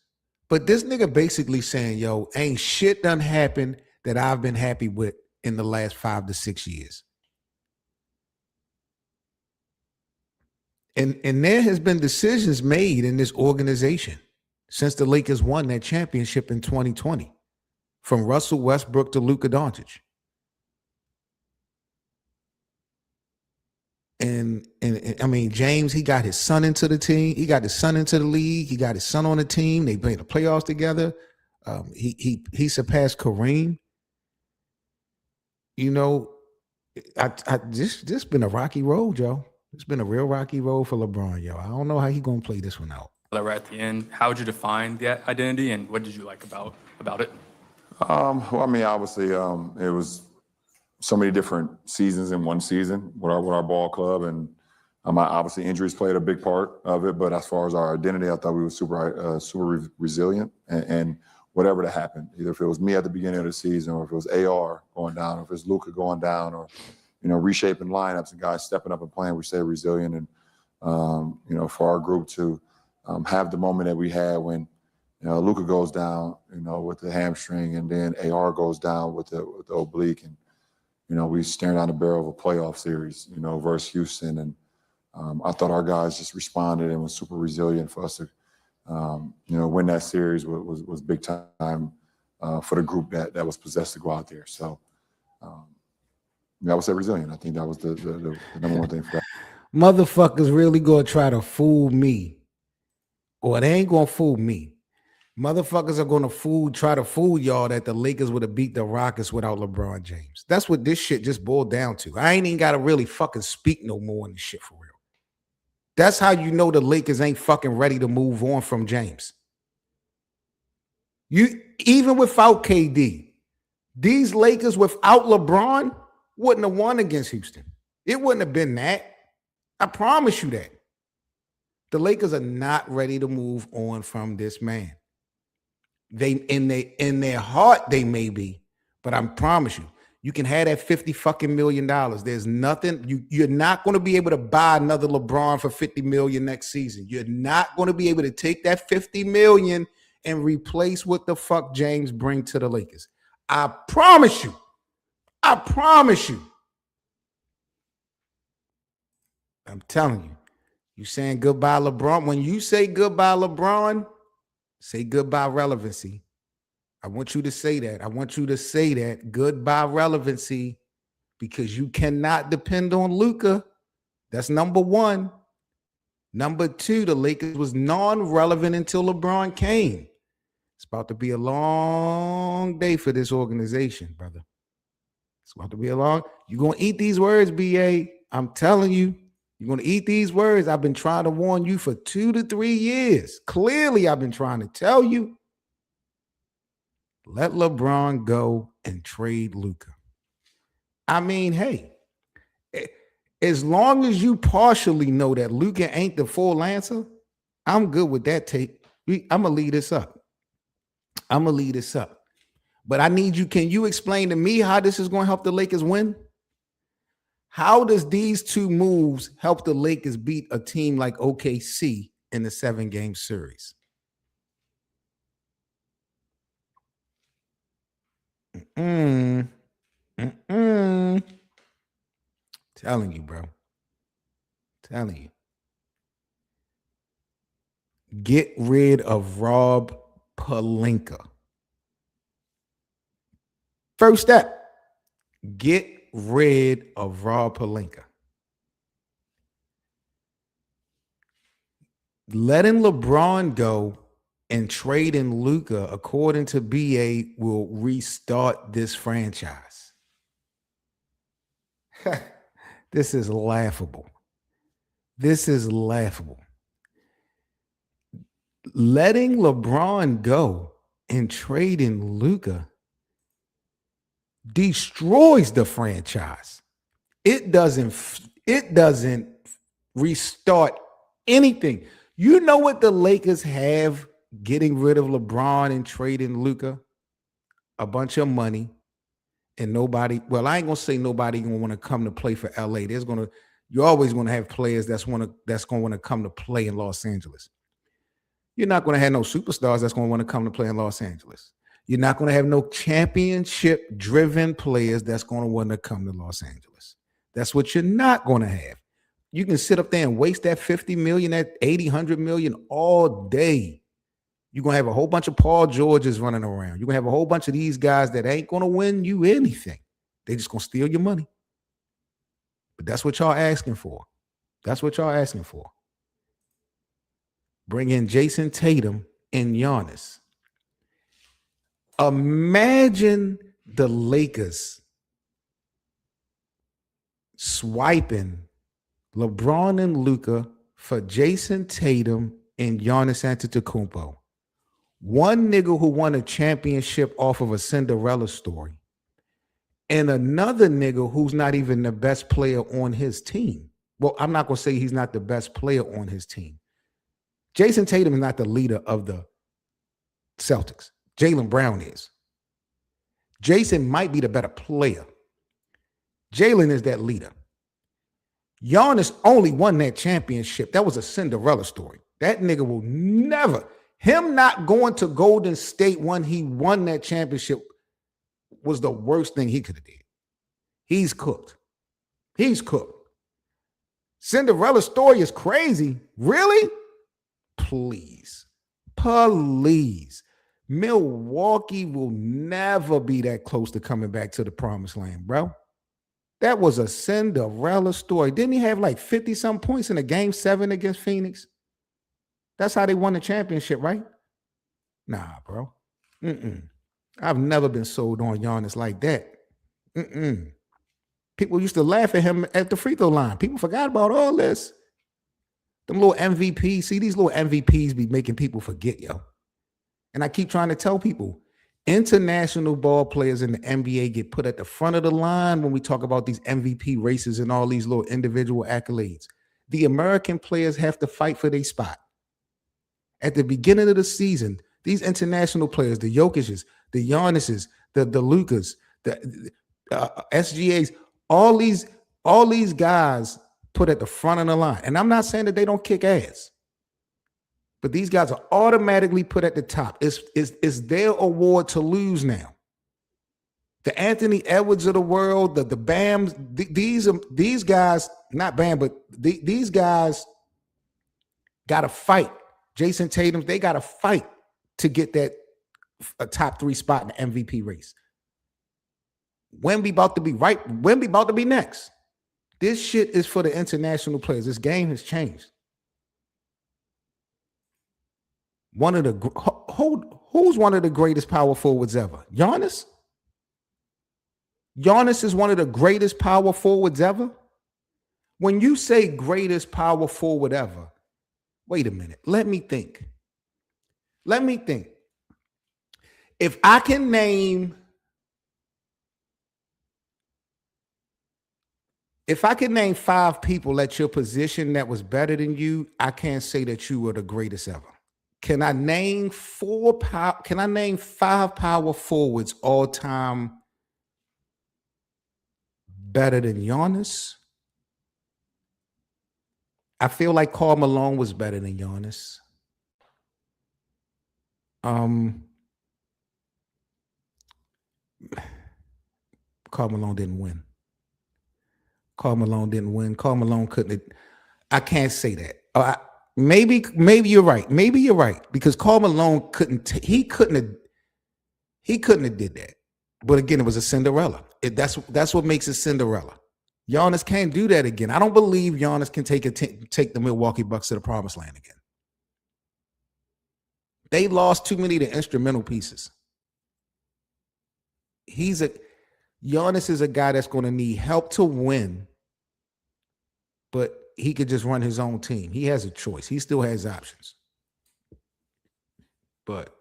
Speaker 1: But this nigga basically saying, yo, ain't shit done happened that I've been happy with in the last 5 to 6 years. And there has been decisions made in this organization since the Lakers won that championship in 2020, from Russell Westbrook to Luka Doncic. And I mean, James, he got his son into the team. He got his son into the league. He got his son on the team. They played the playoffs together. He surpassed Kareem. This been a rocky road, Joe. It's been a real rocky road for LeBron, yo. I don't know how he gonna play this one out.
Speaker 10: Right at the end, how would you define the identity, and what did you like about it?
Speaker 8: Well, I mean, obviously, it was so many different seasons in one season with our ball club, and obviously injuries played a big part of it. But as far as our identity, I thought we were super resilient, and whatever that happened, either if it was me at the beginning of the season, or if it was AR going down, or if it was Luka going down, or reshaping lineups and guys stepping up and playing, we stay resilient. And for our group to have the moment that we had when Luka goes down, with the hamstring, and then AR goes down with the oblique, and we staring down the barrel of a playoff series, versus Houston. And I thought our guys just responded and was super resilient for us to, win that series was big time for the group that was possessed to go out there. So I would say resilient. I think that was the number one thing for that.
Speaker 1: Motherfuckers really gonna try to fool me, or they ain't gonna fool me. Motherfuckers are gonna try to fool y'all that the Lakers would have beat the Rockets without LeBron James. That's what this shit just boiled down to. I ain't even gotta really fucking speak no more on this shit for real. That's how you know the Lakers ain't fucking ready to move on from James. You even without KD, These Lakers without LeBron wouldn't have won against Houston. It wouldn't have been that. I promise you that. The Lakers are not ready to move on from this man. They in their heart they may be, but I promise you, you can have that $50 million. There's nothing you're not going to be able to buy another LeBron for $50 million next season. You're not going to be able to take that $50 million and replace what the fuck James bring to the Lakers. I promise you. I promise you. I'm telling you. You saying goodbye, LeBron. When you say goodbye, LeBron, say goodbye relevancy. I want you to say that. I want you to say that. Goodbye relevancy, because you cannot depend on Luka. That's number one. Number two, the Lakers was non-relevant until LeBron came. It's about to be a long day for this organization, brother. It's about to be a long. You're going to eat these words, BA. I'm telling you. You're going to eat these words. I've been trying to warn you for 2 to 3 years. Clearly, I've been trying to tell you. Let LeBron go and trade Luka. I mean, hey, as long as you partially know that Luka ain't the full answer, I'm good with that take. I'm going to leave this up. But I need you. Can you explain to me how this is going to help the Lakers win? How does these two moves help the Lakers beat a team like OKC in the 7-game series? Telling you, bro. Telling you. Get rid of Rob Pelinka. First step. Get rid of Rob Pelinka. Letting LeBron go and trading Luka, according to BA, will restart this franchise. This is laughable. This is laughable. Letting LeBron go and trading Luka destroys the franchise. It doesn't restart anything. You know what the Lakers have getting rid of LeBron and trading Luka? A bunch of money, and nobody, well, I ain't gonna say nobody gonna want to come to play for LA. You're always gonna have players that's gonna want to come to play in Los Angeles. You're not gonna have no superstars that's gonna want to come to play in Los Angeles. You're not going to have no championship-driven players that's going to want to come to Los Angeles. That's what you're not going to have. You can sit up there and waste that $50 million, that $80, $100 million all day. You're going to have a whole bunch of Paul Georges running around. You're going to have a whole bunch of these guys that ain't going to win you anything. They just going to steal your money. But that's what y'all asking for. That's what y'all asking for. Bring in Jason Tatum and Giannis. Imagine the Lakers swiping LeBron and Luka for Jason Tatum and Giannis Antetokounmpo. One nigga who won a championship off of a Cinderella story, and another nigga who's not even the best player on his team. Well, I'm not going to say he's not the best player on his team. Jason Tatum is not the leader of the Celtics. Jaylen Brown is. Jason might be the better player. Jaylen is that leader. Giannis only won that championship. That was a Cinderella story. That nigga will never. Him not going to Golden State when he won that championship was the worst thing he could have did. He's cooked. He's cooked. Cinderella story is crazy. Really? Please. Please. Milwaukee will never be that close to coming back to the promised land, bro. That was a Cinderella story. Didn't he have like 50-some points in a game 7 against Phoenix? That's how they won the championship, right? Nah, bro. I've never been sold on Giannis like that. People used to laugh at him at the free throw line. People forgot about all this. Them little MVPs. See, these little MVPs be making people forget, yo. And I keep trying to tell people, International ball players in the NBA get put at the front of the line when we talk about these MVP races and all these little individual accolades. The American players have to fight for their spot. At the beginning of the season, these international players, the Jokic's, the Giannis's, the Lukas, the SGAs, all these guys put at the front of the line. And I'm not saying that they don't kick ass, but these guys are automatically put at the top. It's their award to lose now. The Anthony Edwards of the world, the Bams, these guys, not Bam, but these guys got to fight. Jason Tatum, they got to fight to get that a top 3 spot in the MVP race. Wemby about to be right. Wemby about to be next. This shit is for the international players. This game has changed. Who's one of the greatest power forwards ever? Giannis? Giannis is one of the greatest power forwards ever? When you say greatest power forward ever, wait a minute. Let me think. If I can name 5 people at your position that was better than you, I can't say that you were the greatest ever. Can I name 5 power forwards all time better than Giannis? I feel like Karl Malone was better than Giannis. Karl Malone didn't win. Karl Malone couldn't. I can't say that. Maybe you're right. Because Karl Malone couldn't have did that. But again, it was a Cinderella. That's what makes it Cinderella. Giannis can't do that again. I don't believe Giannis can take the Milwaukee Bucks to the promised land again. They lost too many of the instrumental pieces. Giannis is a guy that's going to need help to win, but he could just run his own team. He has a choice. He still has options. But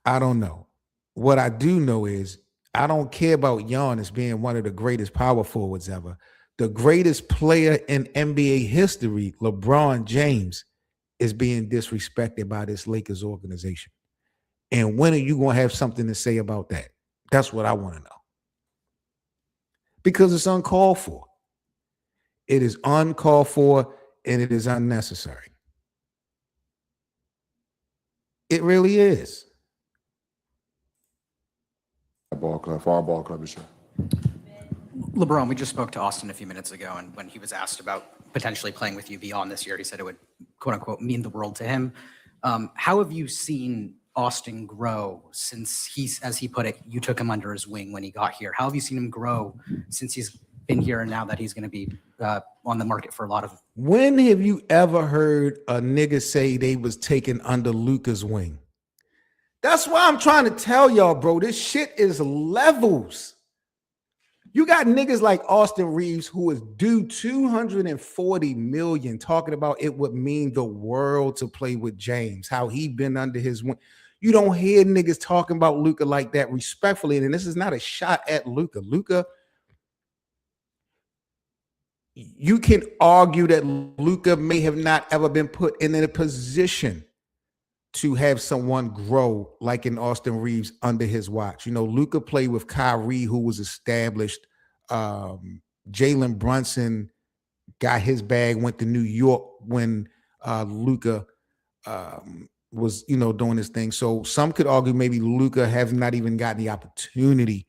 Speaker 1: I don't know. What I do know is I don't care about Giannis being one of the greatest power forwards ever. The greatest player in NBA history, LeBron James, is being disrespected by this Lakers organization. And when are you going to have something to say about that? That's what I want to know. Because it's uncalled for. It is uncalled for and it is unnecessary. It really is.
Speaker 8: Ball club, for our ball club, is sure.
Speaker 11: LeBron, we just spoke to Austin a few minutes ago, and when he was asked about potentially playing with you beyond this year, he said it would, quote unquote, mean the world to him. How have you seen Austin grow since as he put it, you took him under his wing when he got here? How have you seen him grow since he's been here and now that he's going to be on the market for a lot of?
Speaker 1: When have you ever heard a nigga say they was taken under Luka's wing? That's why I'm trying to tell y'all, bro, this shit is levels. You got niggas like Austin Reeves who is due $240 million talking about it would mean the world to play with James, how he been under his wing. You don't hear niggas talking about Luka like that respectfully. And this is not a shot at Luka. Luka, you can argue that Luka may have not ever been put in a position to have someone grow like in Austin Reeves under his watch. You know, Luka played with Kyrie, who was established. Jalen Brunson got his bag, went to New York when Luka was, doing his thing. So some could argue maybe Luka has not even gotten the opportunity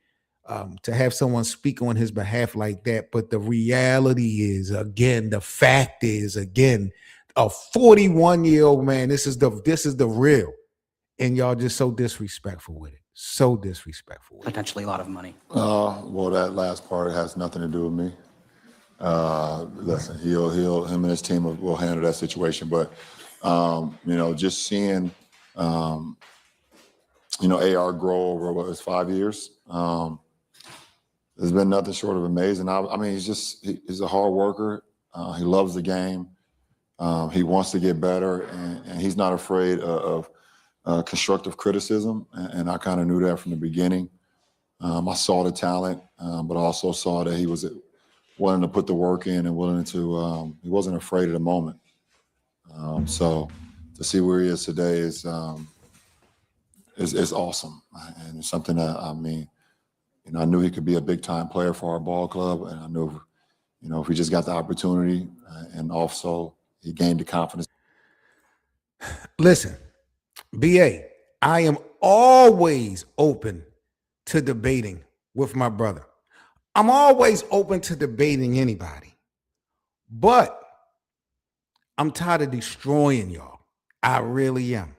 Speaker 1: to have someone speak on his behalf like that. But the reality is, again, the fact is, again, a 41-year-old man, this is the real. And y'all just so disrespectful with it. So disrespectful.
Speaker 11: Potentially a lot of money.
Speaker 8: Well, that last part has nothing to do with me. Listen, him and his team will handle that situation. But, just seeing, AR grow over 5 years, there's been nothing short of amazing. He's a hard worker. He loves the game. He wants to get better, and he's not afraid of constructive criticism, and I kind of knew that from the beginning. I saw the talent, but I also saw that he was willing to put the work in and willing to. He wasn't afraid of the moment. So to see where he is today is awesome, and it's something that I knew he could be a big time player for our ball club, and I knew, if he just got the opportunity, and also he gained the confidence.
Speaker 1: Listen, BA, I am always open to debating with my brother. I'm always open to debating anybody, but I'm tired of destroying y'all. I really am.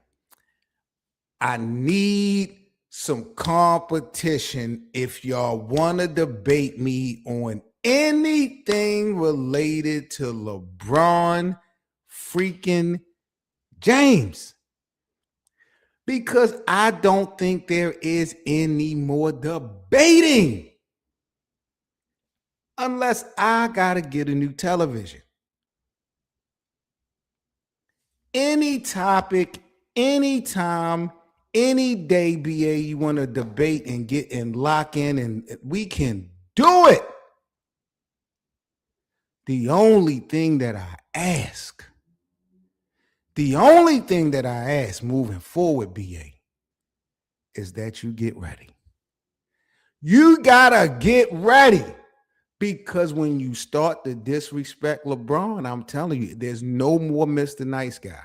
Speaker 1: I need some competition if y'all want to debate me on anything related to LeBron freaking James. Because I don't think there is any more debating unless I got to get a new television. Any topic, anytime, any day, BA, you want to debate and get and lock in, and we can do it. The only thing that I ask moving forward, BA, is that you get ready. You gotta get ready, because when you start to disrespect LeBron, I'm telling you, there's no more Mr. Nice Guy.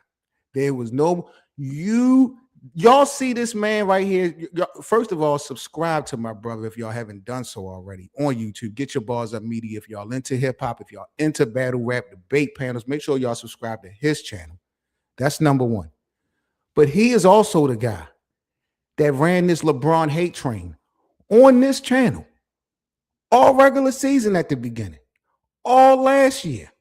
Speaker 1: There was no, y'all see this man right here. First of all, subscribe to my brother if y'all haven't done so already on YouTube. Get your Bars Up Media. If y'all into hip hop, if y'all into battle rap, debate panels, make sure y'all subscribe to his channel. That's number one. But he is also the guy that ran this LeBron hate train on this channel all regular season at the beginning, all last year.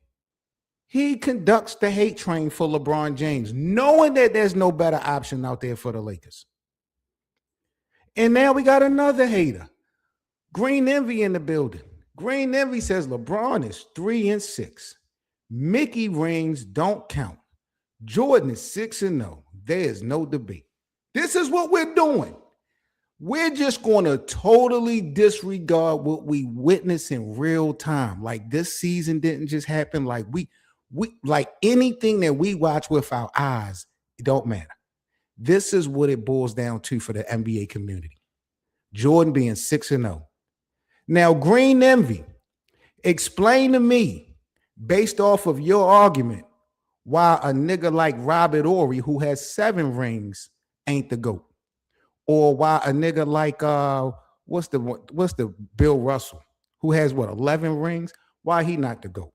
Speaker 1: He conducts the hate train for LeBron James, knowing that there's no better option out there for the Lakers. And now we got another hater, Green Envy, in the building. Green Envy says LeBron is 3-6. Mickey rings don't count. Jordan is 6-0. There is no debate. This is what we're doing. We're just going to totally disregard what we witness in real time. Like this season didn't just happen. Like we like anything that we watch with our eyes, it don't matter. This is what it boils down to for the NBA community. Jordan being 6-0. Now, Green Envy, explain to me, based off of your argument, why a nigga like Robert Horry, who has 7 rings, ain't the GOAT. Or why a nigga like what's the Bill Russell, who has 11 rings, why he not the GOAT?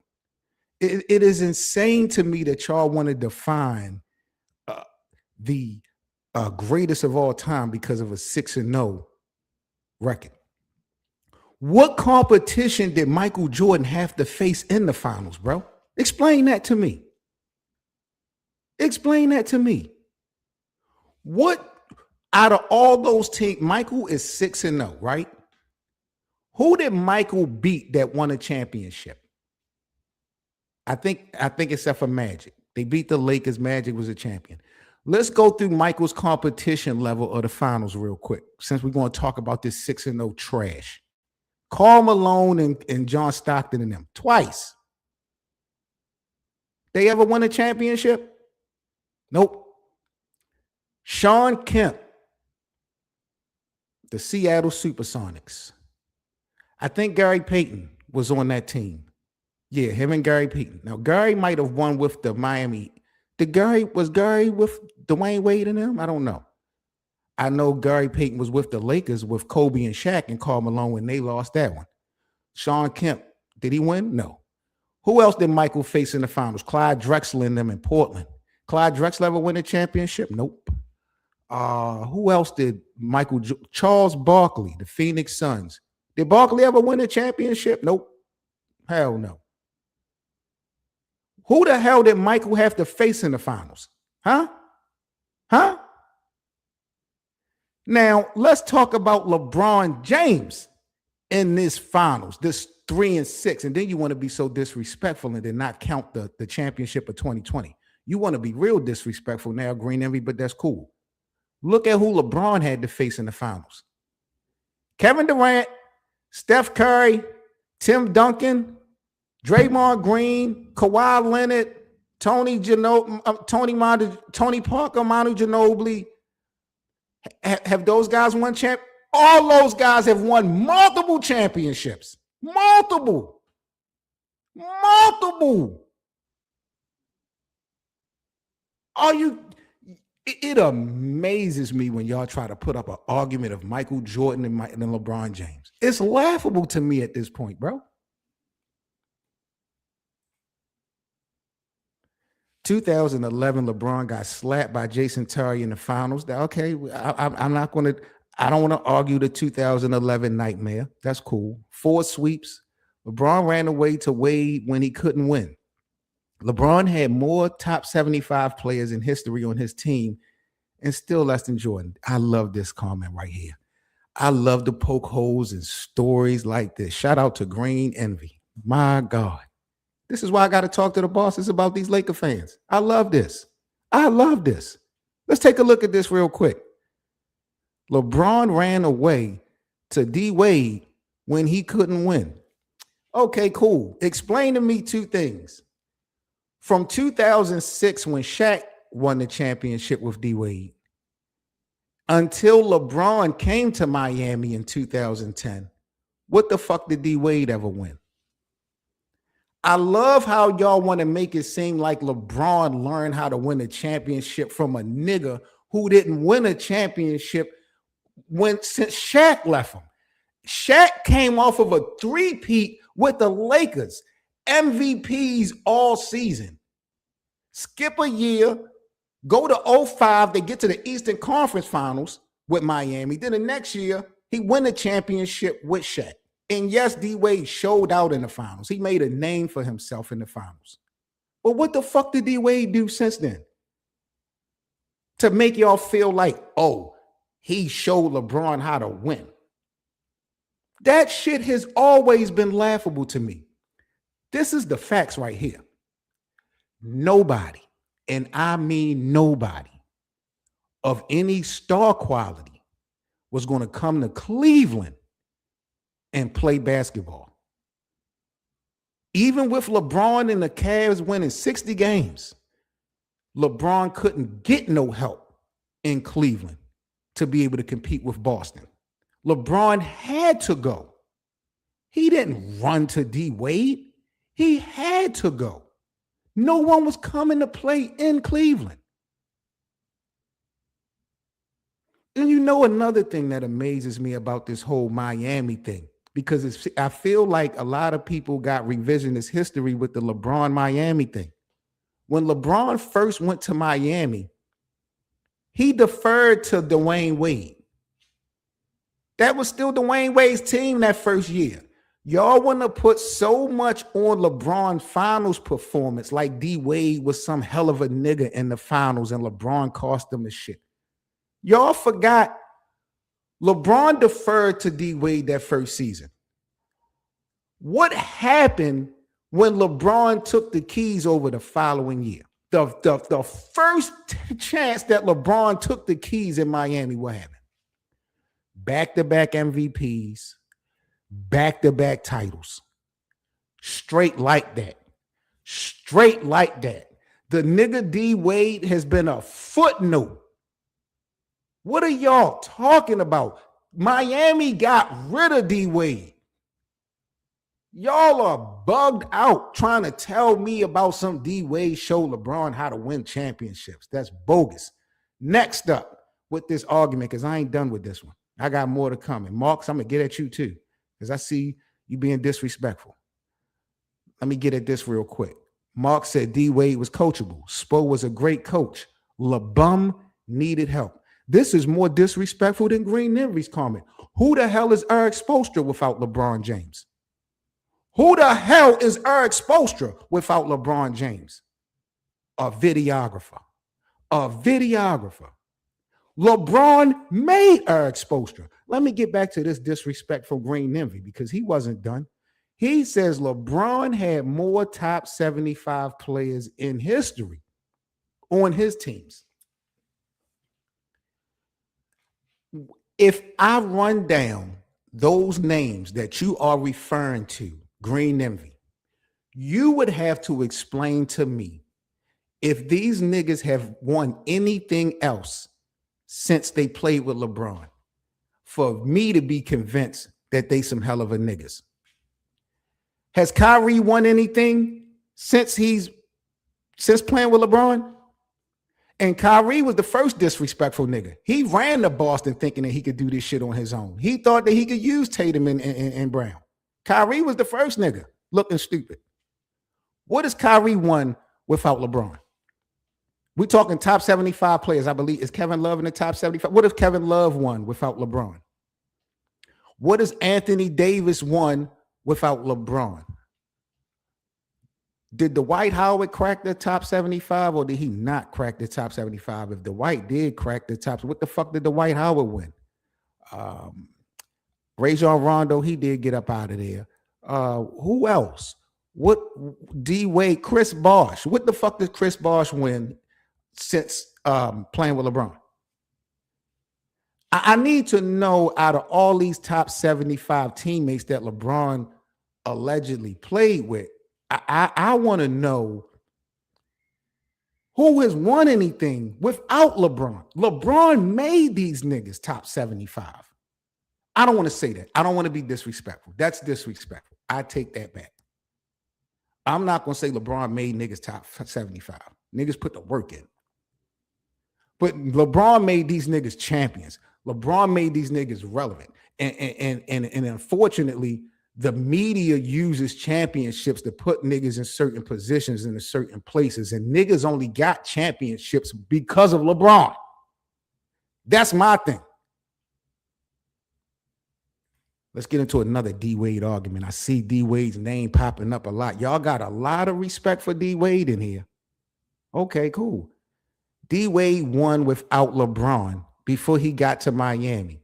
Speaker 1: It is insane to me that y'all want to define the greatest of all time because of a 6-0 record. What competition did Michael Jordan have to face in the finals, bro? Explain that to me. Explain that to me. What out of all those teams, Michael is 6-0, right? Who did Michael beat that won a championship? I think except for Magic. They beat the Lakers. Magic was a champion. Let's go through Michael's competition level of the finals real quick, since we're going to talk about this 6-0 trash. Karl Malone and John Stockton and them twice. They ever won a championship? Nope. Sean Kemp, the Seattle Supersonics. I think Gary Payton was on that team. Yeah, him and Gary Payton. Now, Gary might have won with the Miami. Was Gary with Dwayne Wade and them? I don't know. I know Gary Payton was with the Lakers with Kobe and Shaq and Karl Malone when they lost that one. Sean Kemp, did he win? No. Who else did Michael face in the finals? Clyde Drexler and them in Portland. Clyde Drexler ever win a championship? Nope. Who else did Charles Barkley, the Phoenix Suns. Did Barkley ever win a championship? Nope. Hell no. Who the hell did Michael have to face in the finals? Huh? Now, let's talk about LeBron James in this finals, this 3-6. And then you want to be so disrespectful and then not count the championship of 2020. You want to be real disrespectful now, Green Envy, but that's cool. Look at who LeBron had to face in the finals. Kevin Durant, Steph Curry, Tim Duncan, Draymond Green, Kawhi Leonard, Tony Parker, Manu Ginobili. Have those guys won champ? All those guys have won multiple championships. Multiple. It amazes me when y'all try to put up an argument of Michael Jordan and LeBron James. It's laughable to me at this point, bro. 2011, LeBron got slapped by Jason Terry in the finals. Okay, I'm not going to. I don't want to argue the 2011 nightmare. That's cool. 4 sweeps. LeBron ran away to Wade when he couldn't win. LeBron had more top 75 players in history on his team and still less than Jordan. I love this comment right here. I love to poke holes in stories like this. Shout out to Green Envy. My God. This is why I got to talk to the bosses about these Laker fans. I love this. Let's take a look at this real quick. LeBron ran away to D Wade when he couldn't win. Okay, cool. Explain to me 2 things. From 2006, when Shaq won the championship with D Wade, until LeBron came to Miami in 2010, what the fuck did D Wade ever win? I love how y'all want to make it seem like LeBron learned how to win a championship from a nigga who didn't win a championship since Shaq left him. Shaq came off of a 3-peat with the Lakers, MVPs all season. Skip a year, go to 05, they get to the Eastern Conference Finals with Miami. Then the next year, he won the championship with Shaq. And yes, D-Wade showed out in the finals. He made a name for himself in the finals. But what the fuck did D-Wade do since then? To make y'all feel like, oh, he showed LeBron how to win. That shit has always been laughable to me. This is the facts right here. Nobody, and I mean nobody, of any star quality was going to come to Cleveland and play basketball. Even with LeBron and the Cavs winning 60 games, LeBron couldn't get no help in Cleveland to be able to compete with Boston. LeBron had to go. He didn't run to D Wade. He had to go. No one was coming to play in Cleveland. And you know another thing that amazes me about this whole Miami thing, because I feel like a lot of people got revisionist history with the LeBron Miami thing. When LeBron first went to Miami, he deferred to Dwayne Wade. That was still Dwayne Wade's team that first year. Y'all want to put so much on LeBron's finals performance like D Wade was some hell of a nigga in the finals and LeBron cost them the shit. Y'all forgot LeBron deferred to D Wade that first season. What happened when LeBron took the keys over the following year? The first chance that LeBron took the keys in Miami, what happened? Back-to-back MVPs, back-to-back titles. Straight like that. Straight like that. The nigga D Wade has been a footnote. What are y'all talking about? Miami got rid of D Wade. Y'all are bugged out trying to tell me about some D Wade show LeBron how to win championships. That's bogus. Next up with this argument, because I ain't done with this one. I got more to come. And Marks, I'm going to get at you too, because I see you being disrespectful. Let me get at this real quick. Mark said D Wade was coachable. Spo was a great coach. LeBum needed help. This is more disrespectful than Green Envy's comment. Who the hell is Eric Spoelstra without LeBron James? Who the hell is Eric Spoelstra without LeBron James? A videographer. A videographer. LeBron made Eric Spoelstra. Let me get back to this disrespectful Green Envy because he wasn't done. He says LeBron had more top 75 players in history on his teams. If I run down those names that you are referring to, Green Envy, you would have to explain to me if these niggas have won anything else since they played with LeBron for me to be convinced that they some hell of a niggas. Has Kyrie won anything since playing with LeBron? And Kyrie was the first disrespectful nigga. He ran to Boston thinking that he could do this shit on his own. He thought that he could use Tatum and Brown. Kyrie was the first nigga looking stupid. What has Kyrie won without LeBron? We're talking top 75 players, I believe. Is Kevin Love in the top 75? What has Kevin Love won without LeBron? What has Anthony Davis won without LeBron? Did Dwight Howard crack the top 75 or did he not crack the top 75? If Dwight did crack the top, what the fuck did Dwight Howard win? Rajon Rondo, he did get up out of there. Who else? What D-Wade, Chris Bosh. What the fuck did Chris Bosh win since playing with LeBron? I need to know out of all these top 75 teammates that LeBron allegedly played with, I want to know who has won anything without LeBron. LeBron made these niggas top 75. I don't want to say that. I don't want to be disrespectful. That's disrespectful. I take that back. I'm not going to say LeBron made niggas top 75. Niggas put the work in. But LeBron made these niggas champions. LeBron made these niggas relevant. And unfortunately, the media uses championships to put niggas in certain positions in certain places. And niggas only got championships because of LeBron. That's my thing. Let's get into another D-Wade argument. I see D-Wade's name popping up a lot. Y'all got a lot of respect for D-Wade in here. Okay, cool. D-Wade won without LeBron before he got to Miami.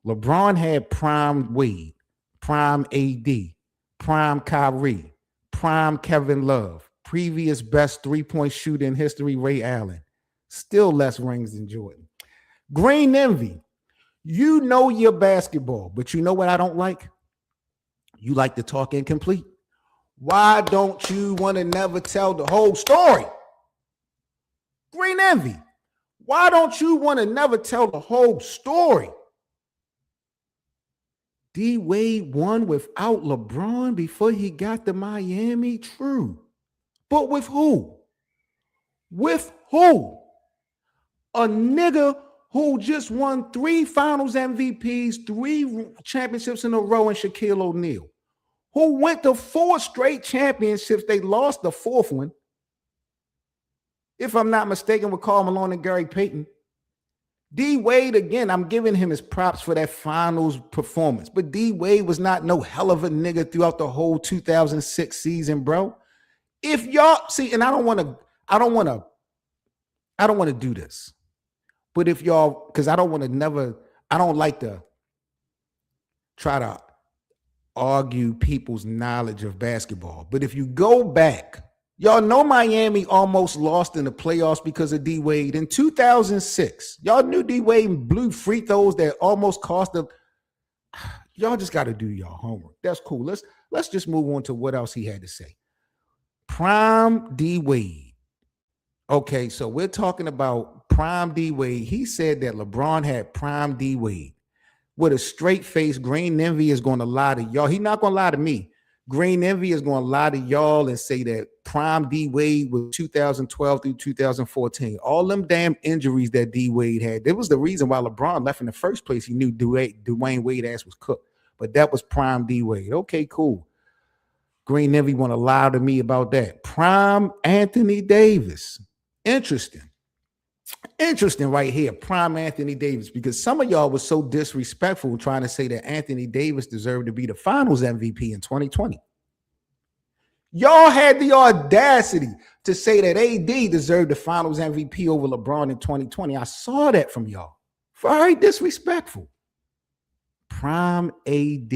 Speaker 1: LeBron had prime Wade, prime AD, prime Kyrie, prime Kevin Love, previous best three-point shooter in history, Ray Allen. Still less rings than Jordan. Green Envy. You know your basketball, but you know what I don't like? You like to talk incomplete. Why don't you want to never tell the whole story? Green Envy. Why don't you want to never tell the whole story? D-Wade won without LeBron before he got to Miami. True. But with who? With who? A nigga who just won 3 finals MVPs, 3 championships in a row, and Shaquille O'Neal, who went to 4 straight championships. They lost the 4th one, if I'm not mistaken, with Karl Malone and Gary Payton. D-Wade, again, I'm giving him his props for that finals performance. But D-Wade was not no hell of a nigga throughout the whole 2006 season, bro. If y'all see, and I don't want to do this. But if y'all, because I don't like to try to argue people's knowledge of basketball. But if you go back, y'all know Miami almost lost in the playoffs because of D-Wade in 2006. Y'all knew D-Wade blew free throws that almost cost them. Y'all just got to do y'all homework. That's cool. Let's just move on to what else he had to say. Prime D-Wade. Okay, so we're talking about prime D-Wade. He said that LeBron had prime D-Wade. With a straight face, Green Envy is going to lie to y'all. He's not going to lie to me. Green Envy is going to lie to y'all and say that prime D-Wade was 2012 through 2014. All them damn injuries that D-Wade had. That was the reason why LeBron left in the first place. He knew Dwayne Wade ass was cooked. But that was prime D-Wade. Okay, cool. Green Envy want to lie to me about that. Prime Anthony Davis. Interesting right here. Prime Anthony Davis, because some of y'all was so disrespectful trying to say that Anthony Davis deserved to be the finals MVP in 2020. Y'all had the audacity to say that AD deserved the finals MVP over LeBron in 2020. I saw that from y'all. Very disrespectful. Prime AD.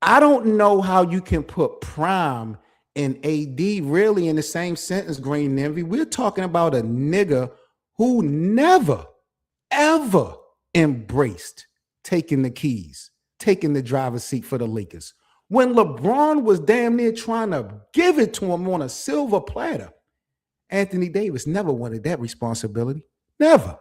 Speaker 1: I don't know how you can put prime and AD really in the same sentence, Green Envy. We're talking about a nigga who never, ever embraced taking the keys, taking the driver's seat for the Lakers. When LeBron was damn near trying to give it to him on a silver platter, Anthony Davis never wanted that responsibility. Never.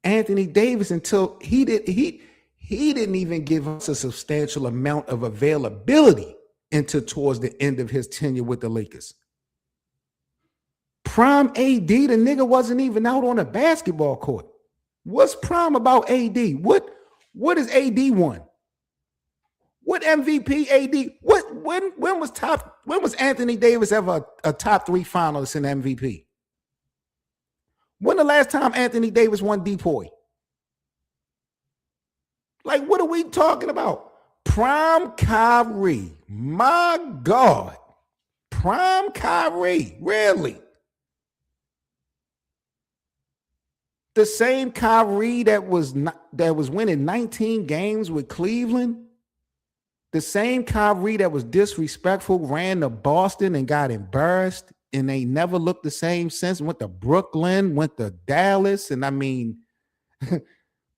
Speaker 1: Anthony Davis, until he didn't even give us a substantial amount of availability until towards the end of his tenure with the Lakers. Prime AD, the nigga wasn't even out on a basketball court. What's prime about AD? What is AD won? What MVP AD? When was Anthony Davis ever a top 3 finalist in MVP? When the last time Anthony Davis won DPOY? Like, what are we talking about? Prime Kyrie. My God. Prime Kyrie. Really? The same Kyrie that was winning 19 games with Cleveland. The same Kyrie that was disrespectful, ran to Boston and got embarrassed, and they never looked the same since. Went to Brooklyn, went to Dallas, and I mean,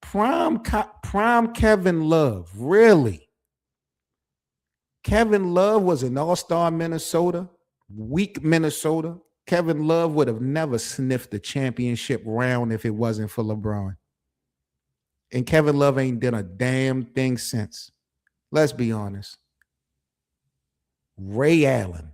Speaker 1: prime Kevin Love, really. Kevin Love was an all-star Minnesota, weak Minnesota. Kevin Love would have never sniffed the championship round if it wasn't for LeBron. And Kevin Love ain't done a damn thing since. Let's be honest. Ray Allen.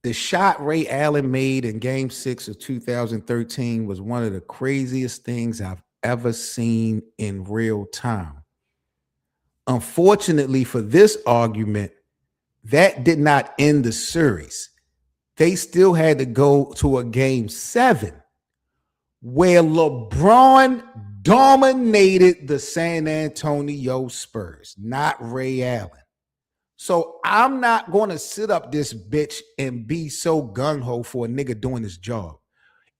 Speaker 1: The shot Ray Allen made in Game 6 of 2013 was one of the craziest things I've ever seen in real time. Unfortunately for this argument, that did not end the series. They still had to go to a Game 7 where LeBron dominated the San Antonio Spurs, not Ray Allen. So I'm not going to sit up this bitch and be so gung-ho for a nigga doing his job.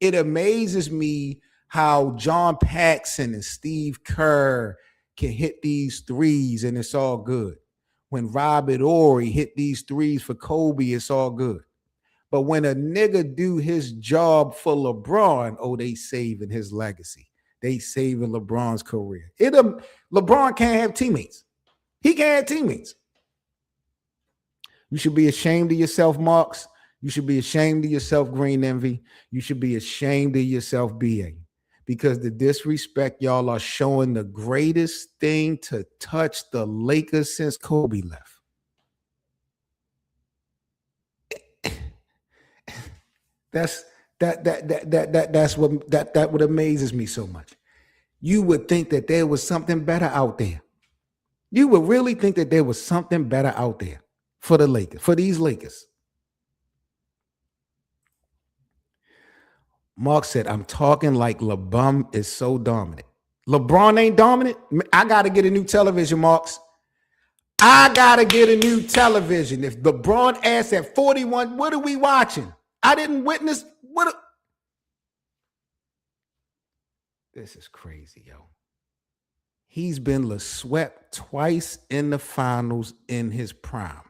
Speaker 1: It amazes me how John Paxson and Steve Kerr can hit these threes and it's all good. When Robert Horry hit these threes for Kobe, it's all good. But when a nigga do his job for LeBron, oh, they saving his legacy. They saving LeBron's career. LeBron can't have teammates. He can't have teammates. You should be ashamed of yourself, Marks. You should be ashamed of yourself, Green Envy. You should be ashamed of yourself, BA. Because the disrespect y'all are showing the greatest thing to touch the Lakers since Kobe left. That's what amazes me so much. You would think that there was something better out there. You would really think that there was something better out there for the Lakers, for these Lakers. Mark said, I'm talking like LeBron is so dominant. LeBron ain't dominant. I got to get a new television, Marks. I got to get a new television. If LeBron asks at 41, what are we watching? I didn't witness. This is crazy, yo. He's been swept twice in the finals in his prime.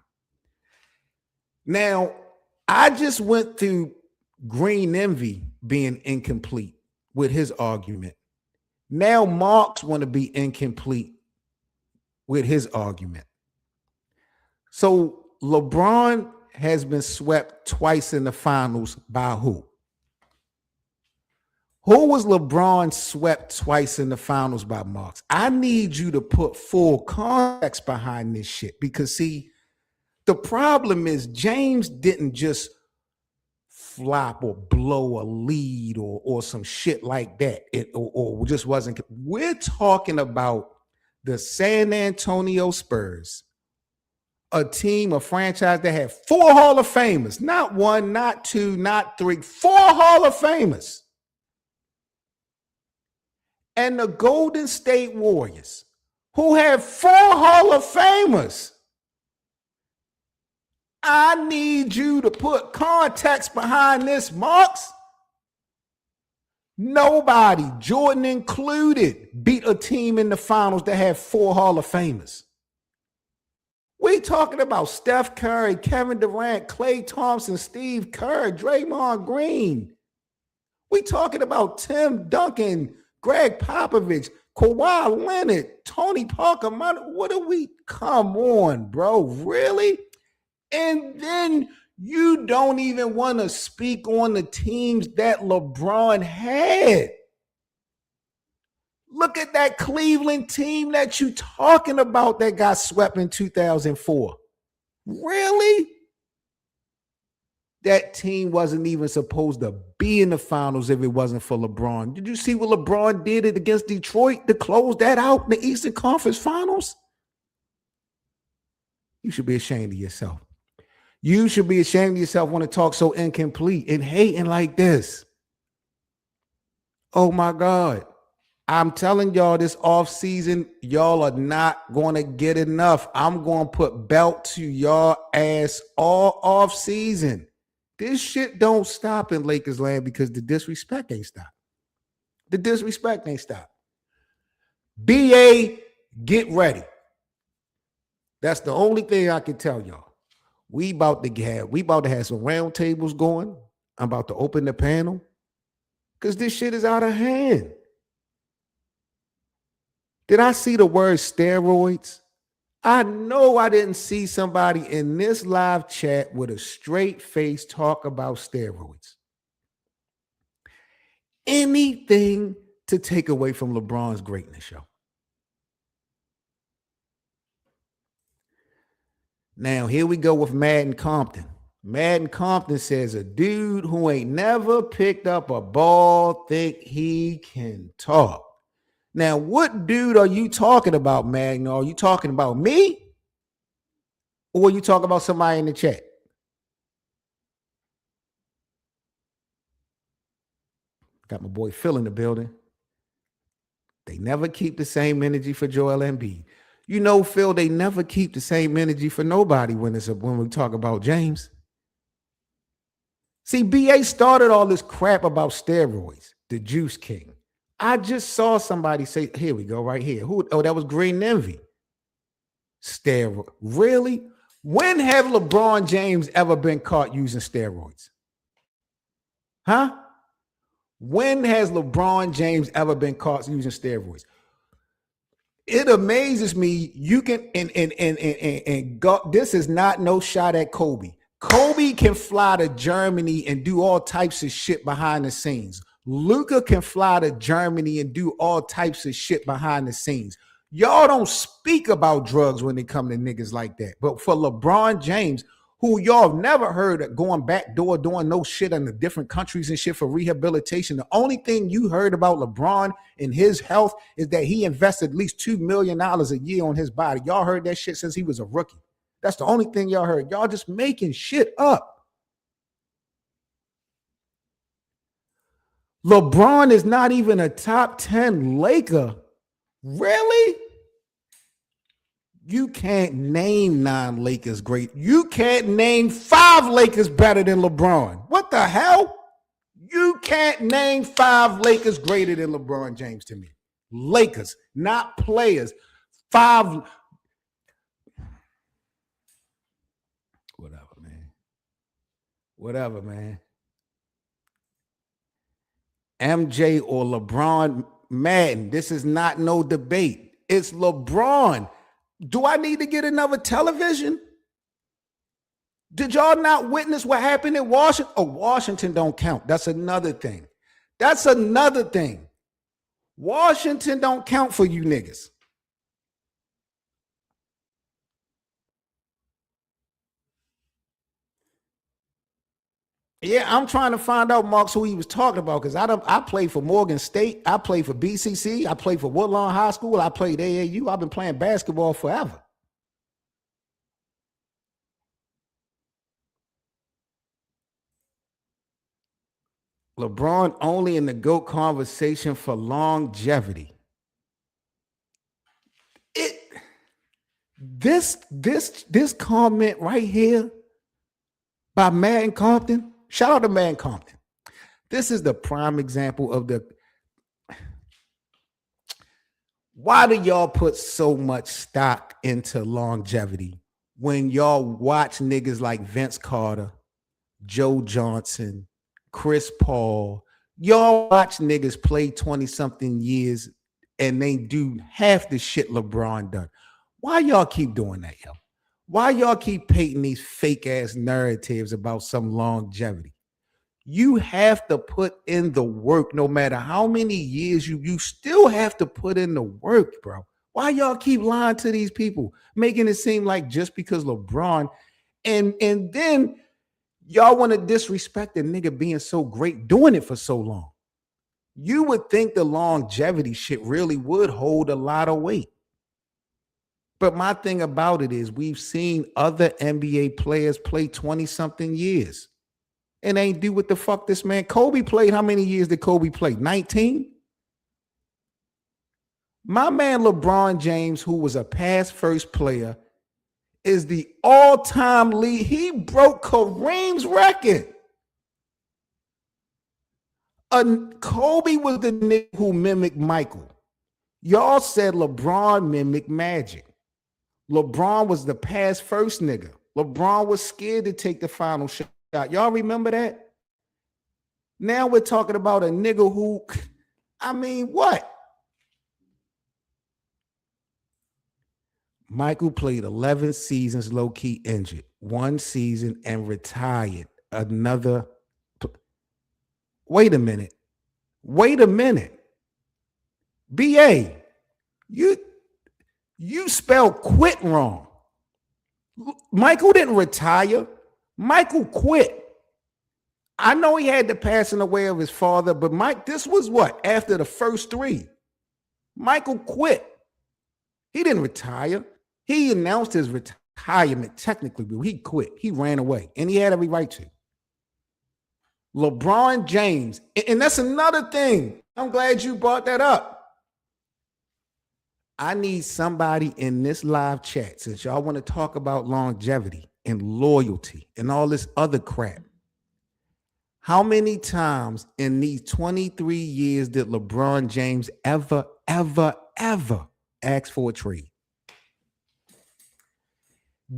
Speaker 1: Now, I just went through Green Envy being incomplete with his argument. Now Marks want to be incomplete with his argument. So LeBron has been swept twice in the finals by who? Who was LeBron swept twice in the finals by, Marks? I need you to put full context behind this shit because, see, the problem is James didn't just flop or blow a lead or some shit like that. Or just wasn't. We're talking about the San Antonio Spurs, a team, a franchise that had 4 Hall of Famers, not 1, not 2, not 3, 4 Hall of Famers. And the Golden State Warriors, who had 4 Hall of Famers. I need you to put context behind this, Marks. Nobody, Jordan included, beat a team in the finals that had 4 Hall of Famers. We talking about Steph Curry, Kevin Durant, Klay Thompson, Steve Kerr, Draymond Green. We talking about Tim Duncan, Greg Popovich, Kawhi Leonard, Tony Parker. What are we? Come on, bro. Really? And then you don't even want to speak on the teams that LeBron had. Look at that Cleveland team that you talking about that got swept in 2004. Really? That team wasn't even supposed to be in the finals if it wasn't for LeBron. Did you see what LeBron did it against Detroit to close that out in the Eastern Conference Finals? You should be ashamed of yourself. You should be ashamed of yourself when to talk so incomplete and hating like this. Oh my God. I'm telling y'all this offseason, y'all are not going to get enough. I'm going to put belt to y'all ass all offseason. This shit don't stop in Lakers land because the disrespect ain't stopped. The disrespect ain't stopped. BA, get ready. That's the only thing I can tell y'all. We about to have some round tables going. I'm about to open the panel because this shit is out of hand. Did I see the word steroids? I know I didn't see somebody in this live chat with a straight face talk about steroids. Anything to take away from LeBron's greatness, yo. Now, here we go with Madden Compton. Madden Compton says a dude who ain't never picked up a ball think he can talk. Now, what dude are you talking about, Madden? Are you talking about me? Or are you talking about somebody in the chat? Got my boy Phil in the building. They never keep the same energy for Joel Embiid. You know, Phil, they never keep the same energy for nobody when we talk about James. See, BA started all this crap about steroids, the Juice King. I just saw somebody say, here we go, right here. That was Green Envy. Steroid. Really? When have LeBron James ever been caught using steroids? Huh? When has LeBron James ever been caught using steroids? It amazes me. You can and go, this is not no shot at Kobe. Kobe can fly to Germany and do all types of shit behind the scenes. Luka can fly to Germany and do all types of shit behind the scenes. Y'all don't speak about drugs when they come to niggas like that. But for LeBron James, who y'all have never heard of going back door doing no shit in the different countries and shit for rehabilitation, the only thing you heard about LeBron and his health is that he invested at least $2 million a year on his body. Y'all heard that shit since he was a rookie. That's the only thing y'all heard. Y'all just making shit up. LeBron is not even a top 10 Laker. Really? You can't name 9 Lakers great. You can't name 5 Lakers better than LeBron. What the hell? You can't name 5 Lakers greater than LeBron James to me. Lakers, not players. 5. Whatever, man. Whatever, man. MJ or LeBron, Madden, this is not no debate. It's LeBron. Do I need to get another television? Did y'all not witness what happened in Washington? Oh, Washington don't count. That's another thing. That's another thing. Washington don't count for you niggas. Yeah, I'm trying to find out, Marks, who he was talking about, because I played for Morgan State. I played for BCC. I played for Woodlawn High School. I played AAU. I've been playing basketball forever. LeBron only in the GOAT conversation for longevity. This comment right here by Madden Compton. Shout out to Madden Compton. This is the prime example of why do y'all put so much stock into longevity when y'all watch niggas like Vince Carter, Joe Johnson, Chris Paul, y'all watch niggas play 20-something years and they do half the shit LeBron done. Why y'all keep doing that, yo? Why y'all keep painting these fake ass narratives about some longevity? You have to put in the work no matter how many years you still have to put in the work, bro. Why y'all keep lying to these people, making it seem like just because LeBron and then y'all want to disrespect the nigga being so great, doing it for so long. You would think the longevity shit really would hold a lot of weight. But my thing about it is we've seen other NBA players play 20-something years and ain't do what the fuck this man. Kobe played, how many years did Kobe play? 19? My man LeBron James, who was a pass first player, is the all-time lead. He broke Kareem's record. Kobe was the nigga who mimicked Michael. Y'all said LeBron mimicked Magic. LeBron was the pass first nigga. LeBron was scared to take the final shot. Y'all remember that? Now we're talking about a nigga who, I mean, what? Michael played 11 seasons low-key injured, 1 season and retired. Another. Wait a minute. BA, you spelled quit wrong. Michael didn't retire. Michael quit. I know he had the passing away of his father, but this was what? After the first 3. Michael quit. He didn't retire. He announced his retirement technically, but he quit. He ran away, and he had every right to. LeBron James, and that's another thing. I'm glad you brought that up. I need somebody in this live chat, since y'all want to talk about longevity and loyalty and all this other crap. How many times in these 23 years did LeBron James ever ask for a trade?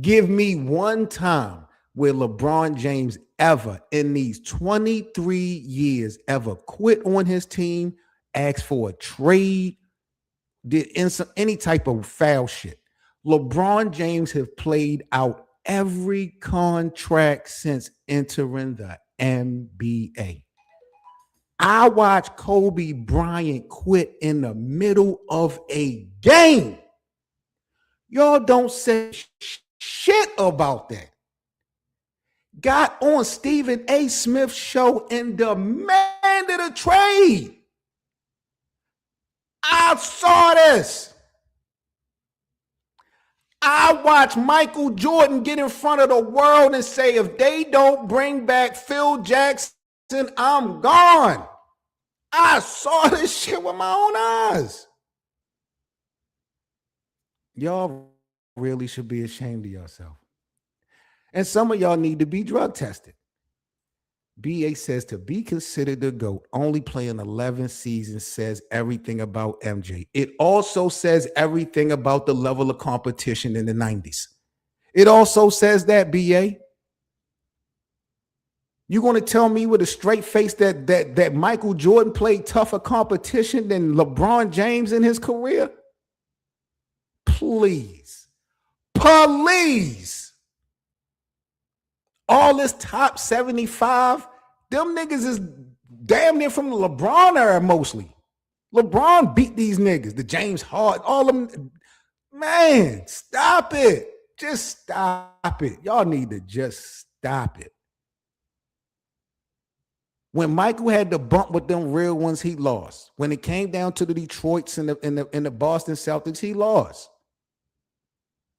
Speaker 1: Give me one time where LeBron James ever in these 23 years ever quit on his team, asked for a trade, did any type of foul shit. LeBron James have played out every contract since entering the NBA. I watched Kobe Bryant quit in the middle of a game. Y'all don't say shit about that. Got on Stephen A. Smith's show and demanded a trade. I saw this. I watched Michael Jordan get in front of the world and say, if they don't bring back Phil Jackson, I'm gone. I saw this shit with my own eyes. Y'all really should be ashamed of yourself. And some of y'all need to be drug tested. BA says to be considered the GOAT, only playing 11 seasons says everything about MJ. It also says everything about the level of competition in the 90s. It also says that, BA. You going to tell me with a straight face that Michael Jordan played tougher competition than LeBron James in his career? Please. All this top 75, them niggas is damn near from the LeBron era mostly. LeBron beat these niggas, the James Harden, all of them. Man, stop it. Just stop it. Y'all need to just stop it. When Michael had to bump with them real ones, he lost. When it came down to the Detroits and the Boston Celtics, he lost.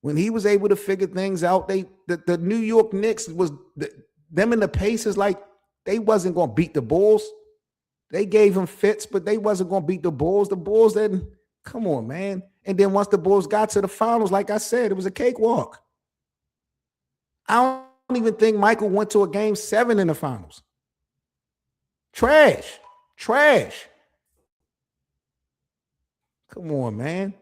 Speaker 1: When he was able to figure things out, the New York Knicks them and the Pacers, like, they wasn't going to beat the Bulls. They gave him fits, but they wasn't going to beat the Bulls. The Bulls didn't. Come on, man. And then once the Bulls got to the finals, like I said, it was a cakewalk. I don't even think Michael went to a game 7 in the finals. Trash. Come on, man.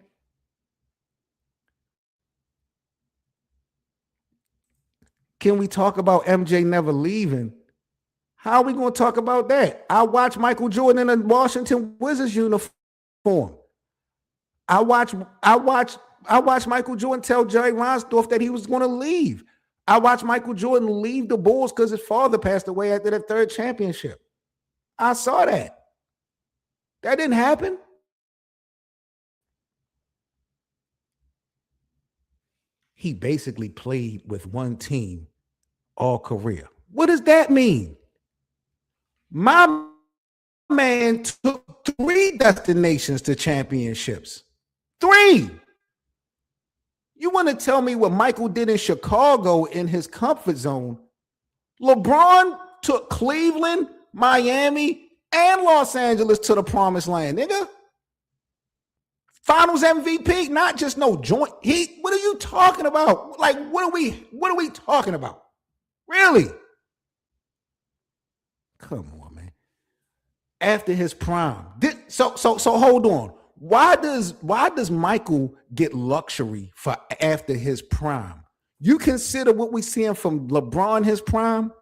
Speaker 1: can we talk about MJ never leaving? How are we going to talk about that? I watched Michael Jordan in a Washington Wizards uniform. I watched Michael Jordan tell Jerry Reinsdorf that he was going to leave. I watched Michael Jordan leave the Bulls because his father passed away after the third championship. I saw that. That didn't happen. He basically played with one team all career. What does that mean? My man took 3 destinations to championships. 3. You want to tell me what Michael did in Chicago in his comfort zone? LeBron took Cleveland, Miami, and Los Angeles to the promised land, nigga. Finals MVP, not just no joint. What are you talking about? Like, what are we talking about? Really? Come on, man. After his prime. So hold on. Why does Michael get luxury for after his prime? You consider what we seeing from LeBron his prime?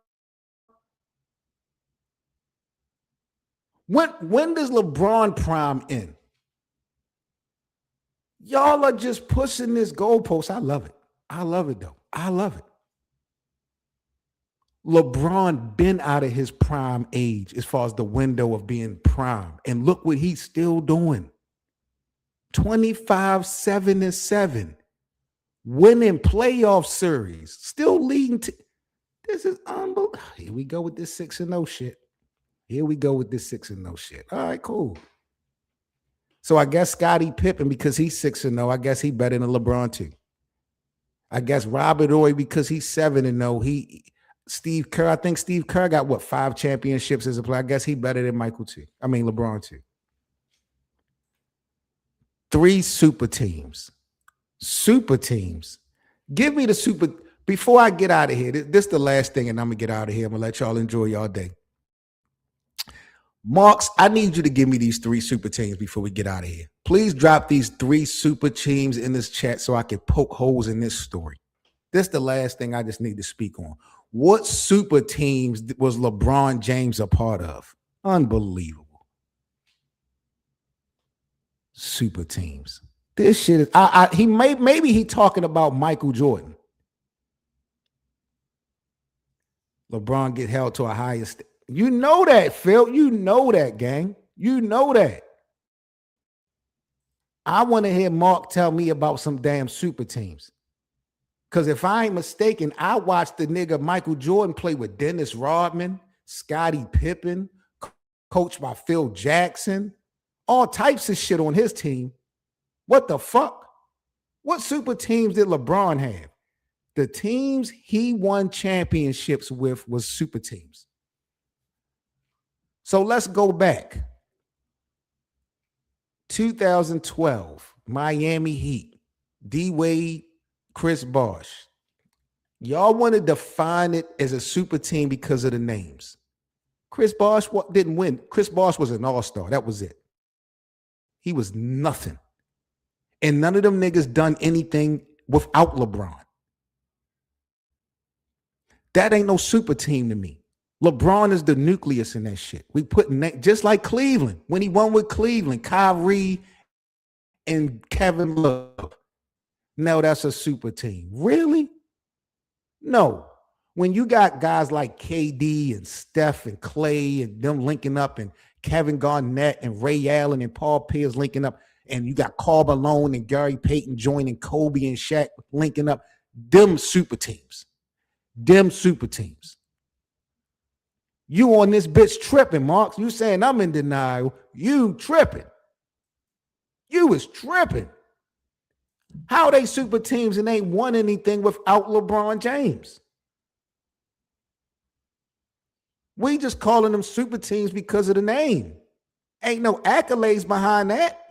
Speaker 1: When does LeBron prime end? Y'all are just pushing this goalpost. I love it. I love it, though. I love it. LeBron been out of his prime age as far as the window of being prime. And look what he's still doing. 25-7-7. Winning playoff series. Still leading to. This is unbelievable. Here we go with this 6-0 shit. All right, cool. So I guess Scottie Pippen, because he's 6-0, I guess he better than LeBron too. I guess Robert Ory, because he's 7-0. Steve Kerr, I think Steve Kerr got 5 championships as a player. I guess he better than LeBron too. 3 super teams. Give me the super. Before I get out of here, this is the last thing, and I'm gonna get out of here. I'm gonna let y'all enjoy y'all day. Marks, I need you to give me these 3 super teams before we get out of here. Please drop these 3 super teams in this chat so I can poke holes in this story. This is the last thing I just need to speak on. What super teams was LeBron James a part of? Unbelievable. Super teams. This shit is maybe he talking about Michael Jordan. LeBron get held to a higher standard. You know that, Phil. You know that, gang. You know that. I want to hear Mark tell me about some damn super teams. Because if I ain't mistaken, I watched the nigga Michael Jordan play with Dennis Rodman, Scottie Pippen, coached by Phil Jackson, all types of shit on his team. What the fuck? What super teams did LeBron have? The teams he won championships with was super teams. So let's go back. 2012, Miami Heat, D-Wade, Chris Bosh. Y'all want to define it as a super team because of the names. Chris Bosh didn't win. Chris Bosh was an all-star. That was it. He was nothing. And none of them niggas done anything without LeBron. That ain't no super team to me. LeBron is the nucleus in that shit. We put just like Cleveland. When he won with Cleveland, Kyrie and Kevin Love. No, that's a super team. Really? No. When you got guys like KD and Steph and Clay and them linking up and Kevin Garnett and Ray Allen and Paul Pierce linking up, and you got Karl Malone and Gary Payton joining Kobe and Shaq linking up, them super teams. You on this bitch tripping, Marks. You saying I'm in denial. You tripping. You was tripping. How are they super teams and ain't won anything without LeBron James? We just calling them super teams because of the name. Ain't no accolades behind that.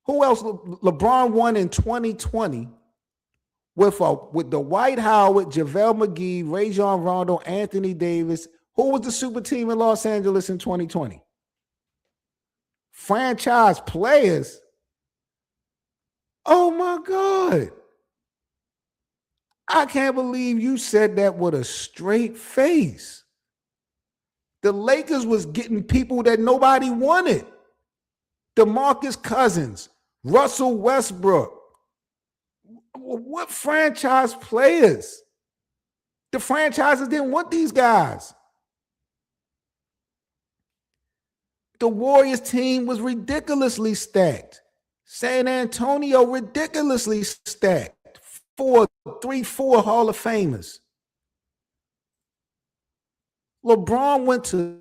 Speaker 1: Who else? LeBron won in 2020 with Dwight Howard, JaVale McGee, Rajon Rondo, Anthony Davis. Who was the super team in Los Angeles in 2020? Franchise players. Oh my God. I can't believe you said that with a straight face. The Lakers was getting people that nobody wanted. DeMarcus Cousins, Russell Westbrook. What franchise players? The franchises didn't want these guys. The Warriors team was ridiculously stacked. San Antonio ridiculously stacked. 4 Hall of Famers. LeBron went to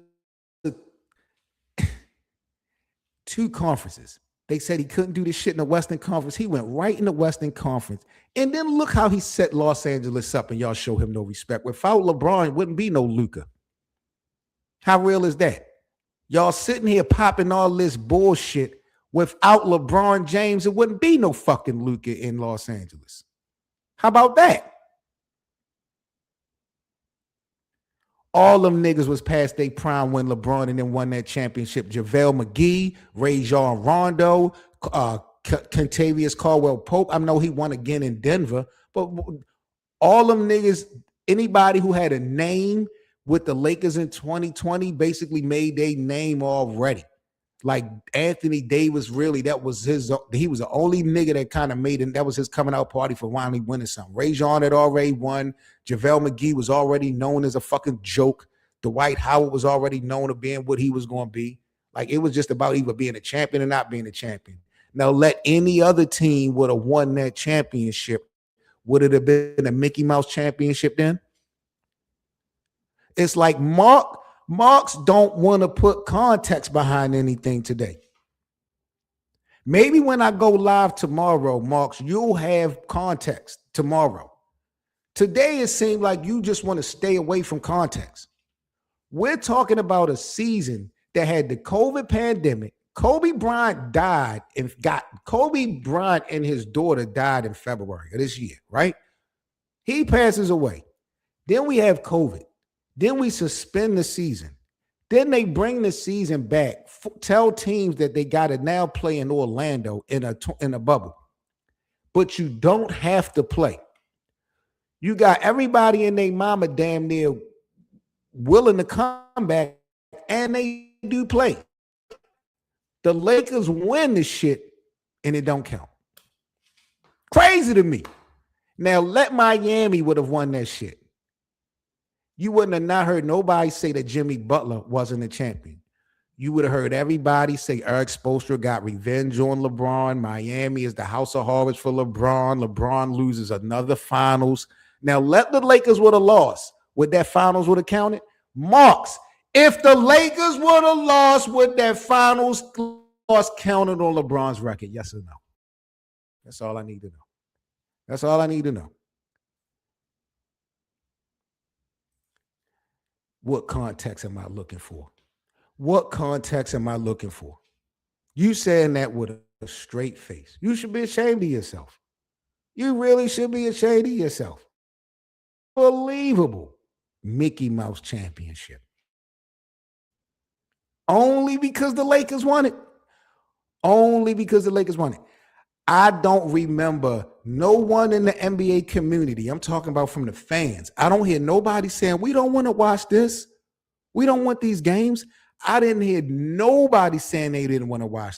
Speaker 1: 2 conferences. They said he couldn't do this shit in the Western Conference. He went right in the Western Conference. And then look how he set Los Angeles up, and y'all show him no respect. Without LeBron, it wouldn't be no Luka. How real is that? Y'all sitting here popping all this bullshit. Without LeBron James, it wouldn't be no fucking Luka in Los Angeles. How about that? All them niggas was past their prime when LeBron and then won that championship. JaVale McGee, Rajon Rondo, Kentavious Caldwell-Pope. I know he won again in Denver, but all them niggas, anybody who had a name with the Lakers in 2020 basically made their name already. Like Anthony Davis, really, he was the only nigga that kind of made it. That was his coming out party for finally winning something. Rajon had already won. JaVale McGee was already known as a fucking joke. Dwight Howard was already known of being what he was going to be. Like, it was just about either being a champion or not being a champion. Now, let any other team would have won that championship. Would it have been a Mickey Mouse championship then? It's like Marks don't want to put context behind anything today. Maybe when I go live tomorrow, Marks, you'll have context tomorrow. Today, it seemed like you just want to stay away from context. We're talking about a season that had the COVID pandemic. Kobe Bryant and his daughter died in February of this year, right? He passes away. Then we have COVID. Then we suspend the season. Then they bring the season back. Tell teams that they got to now play in Orlando in a bubble. But you don't have to play. You got everybody and their mama damn near willing to come back, and they do play. The Lakers win this shit, and it don't count. Crazy to me. Now, let Miami would have won that shit. You wouldn't have not heard nobody say that Jimmy Butler wasn't a champion. You would have heard everybody say Eric Spoelstra got revenge on LeBron. Miami is the house of horrors for LeBron. LeBron loses another finals. Now, let the Lakers would have lost. Would that finals would have counted? Marks, if the Lakers would have lost, would that finals loss counted on LeBron's record? Yes or no? That's all I need to know. That's all I need to know. What context am I looking for? What context am I looking for? You saying that with a straight face. You should be ashamed of yourself. You really should be ashamed of yourself. Unbelievable. Mickey Mouse championship. Only because the Lakers won it. Only because the Lakers won it. I don't remember no one in the NBA community. I'm talking about from the fans. I don't hear nobody saying, we don't want to watch this. We don't want these games. I didn't hear nobody saying they didn't want to watch.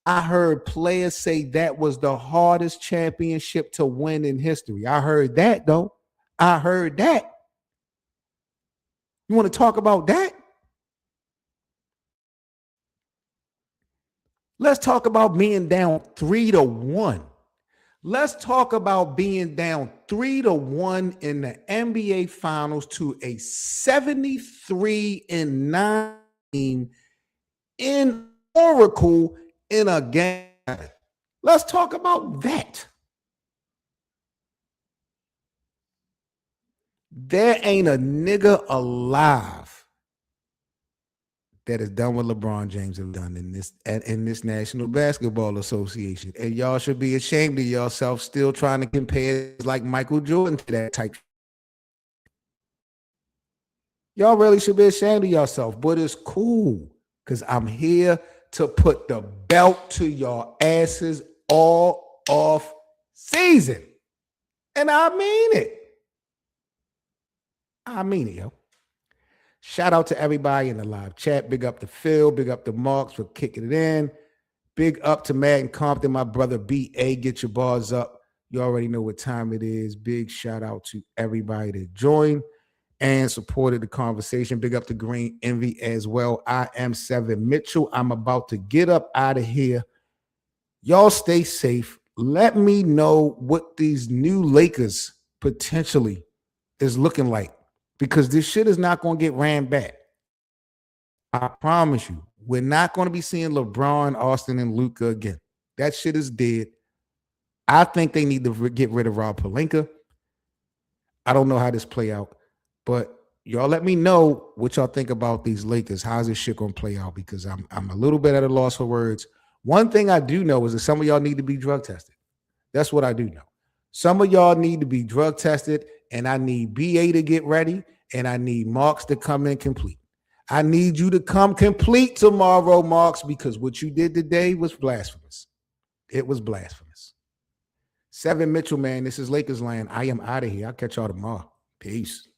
Speaker 1: I heard players say that was the hardest championship to win in history. I heard that, though. I heard that. You want to talk about that? Let's talk about being down 3-1. Let's talk about being down 3-1 in the NBA Finals to a 73-9 team in Oracle in a game. Let's talk about that. There ain't a nigga alive that is done what LeBron James has done in this National Basketball Association. And y'all should be ashamed of yourself still trying to compare like Michael Jordan to that type. Y'all really should be ashamed of yourself, but it's cool because I'm here to put the belt to your asses all off season. And I mean it. I mean it, yo. Shout out to everybody in the live chat. Big up to Phil. Big up to Marks for kicking it in. Big up to Madden Compton, my brother B.A. Get your bars up. You already know what time it is. Big shout out to everybody that joined and supported the conversation. Big up to Green Envy as well. I am Seven Mitchell. I'm about to get up out of here. Y'all stay safe. Let me know what these new Lakers potentially is looking like, because this shit is not going to get ran back. I promise you, we're not going to be seeing LeBron, Austin, and Luka again. That shit is dead. I think they need to get rid of Rob Pelinka. I don't know how this play out, but y'all let me know what y'all think about these Lakers. How's this shit going to play out? Because I'm a little bit at a loss for words. One thing I do know is that some of y'all need to be drug tested. That's what I do know. Some of y'all need to be drug tested, and I need BA to get ready, and I need Marks to come in complete. I need you to come complete tomorrow, Marks, because what you did today was blasphemous. It was blasphemous. Seven Mitchell, man, this is Lakers land. I am out of here. I'll catch y'all tomorrow. Peace.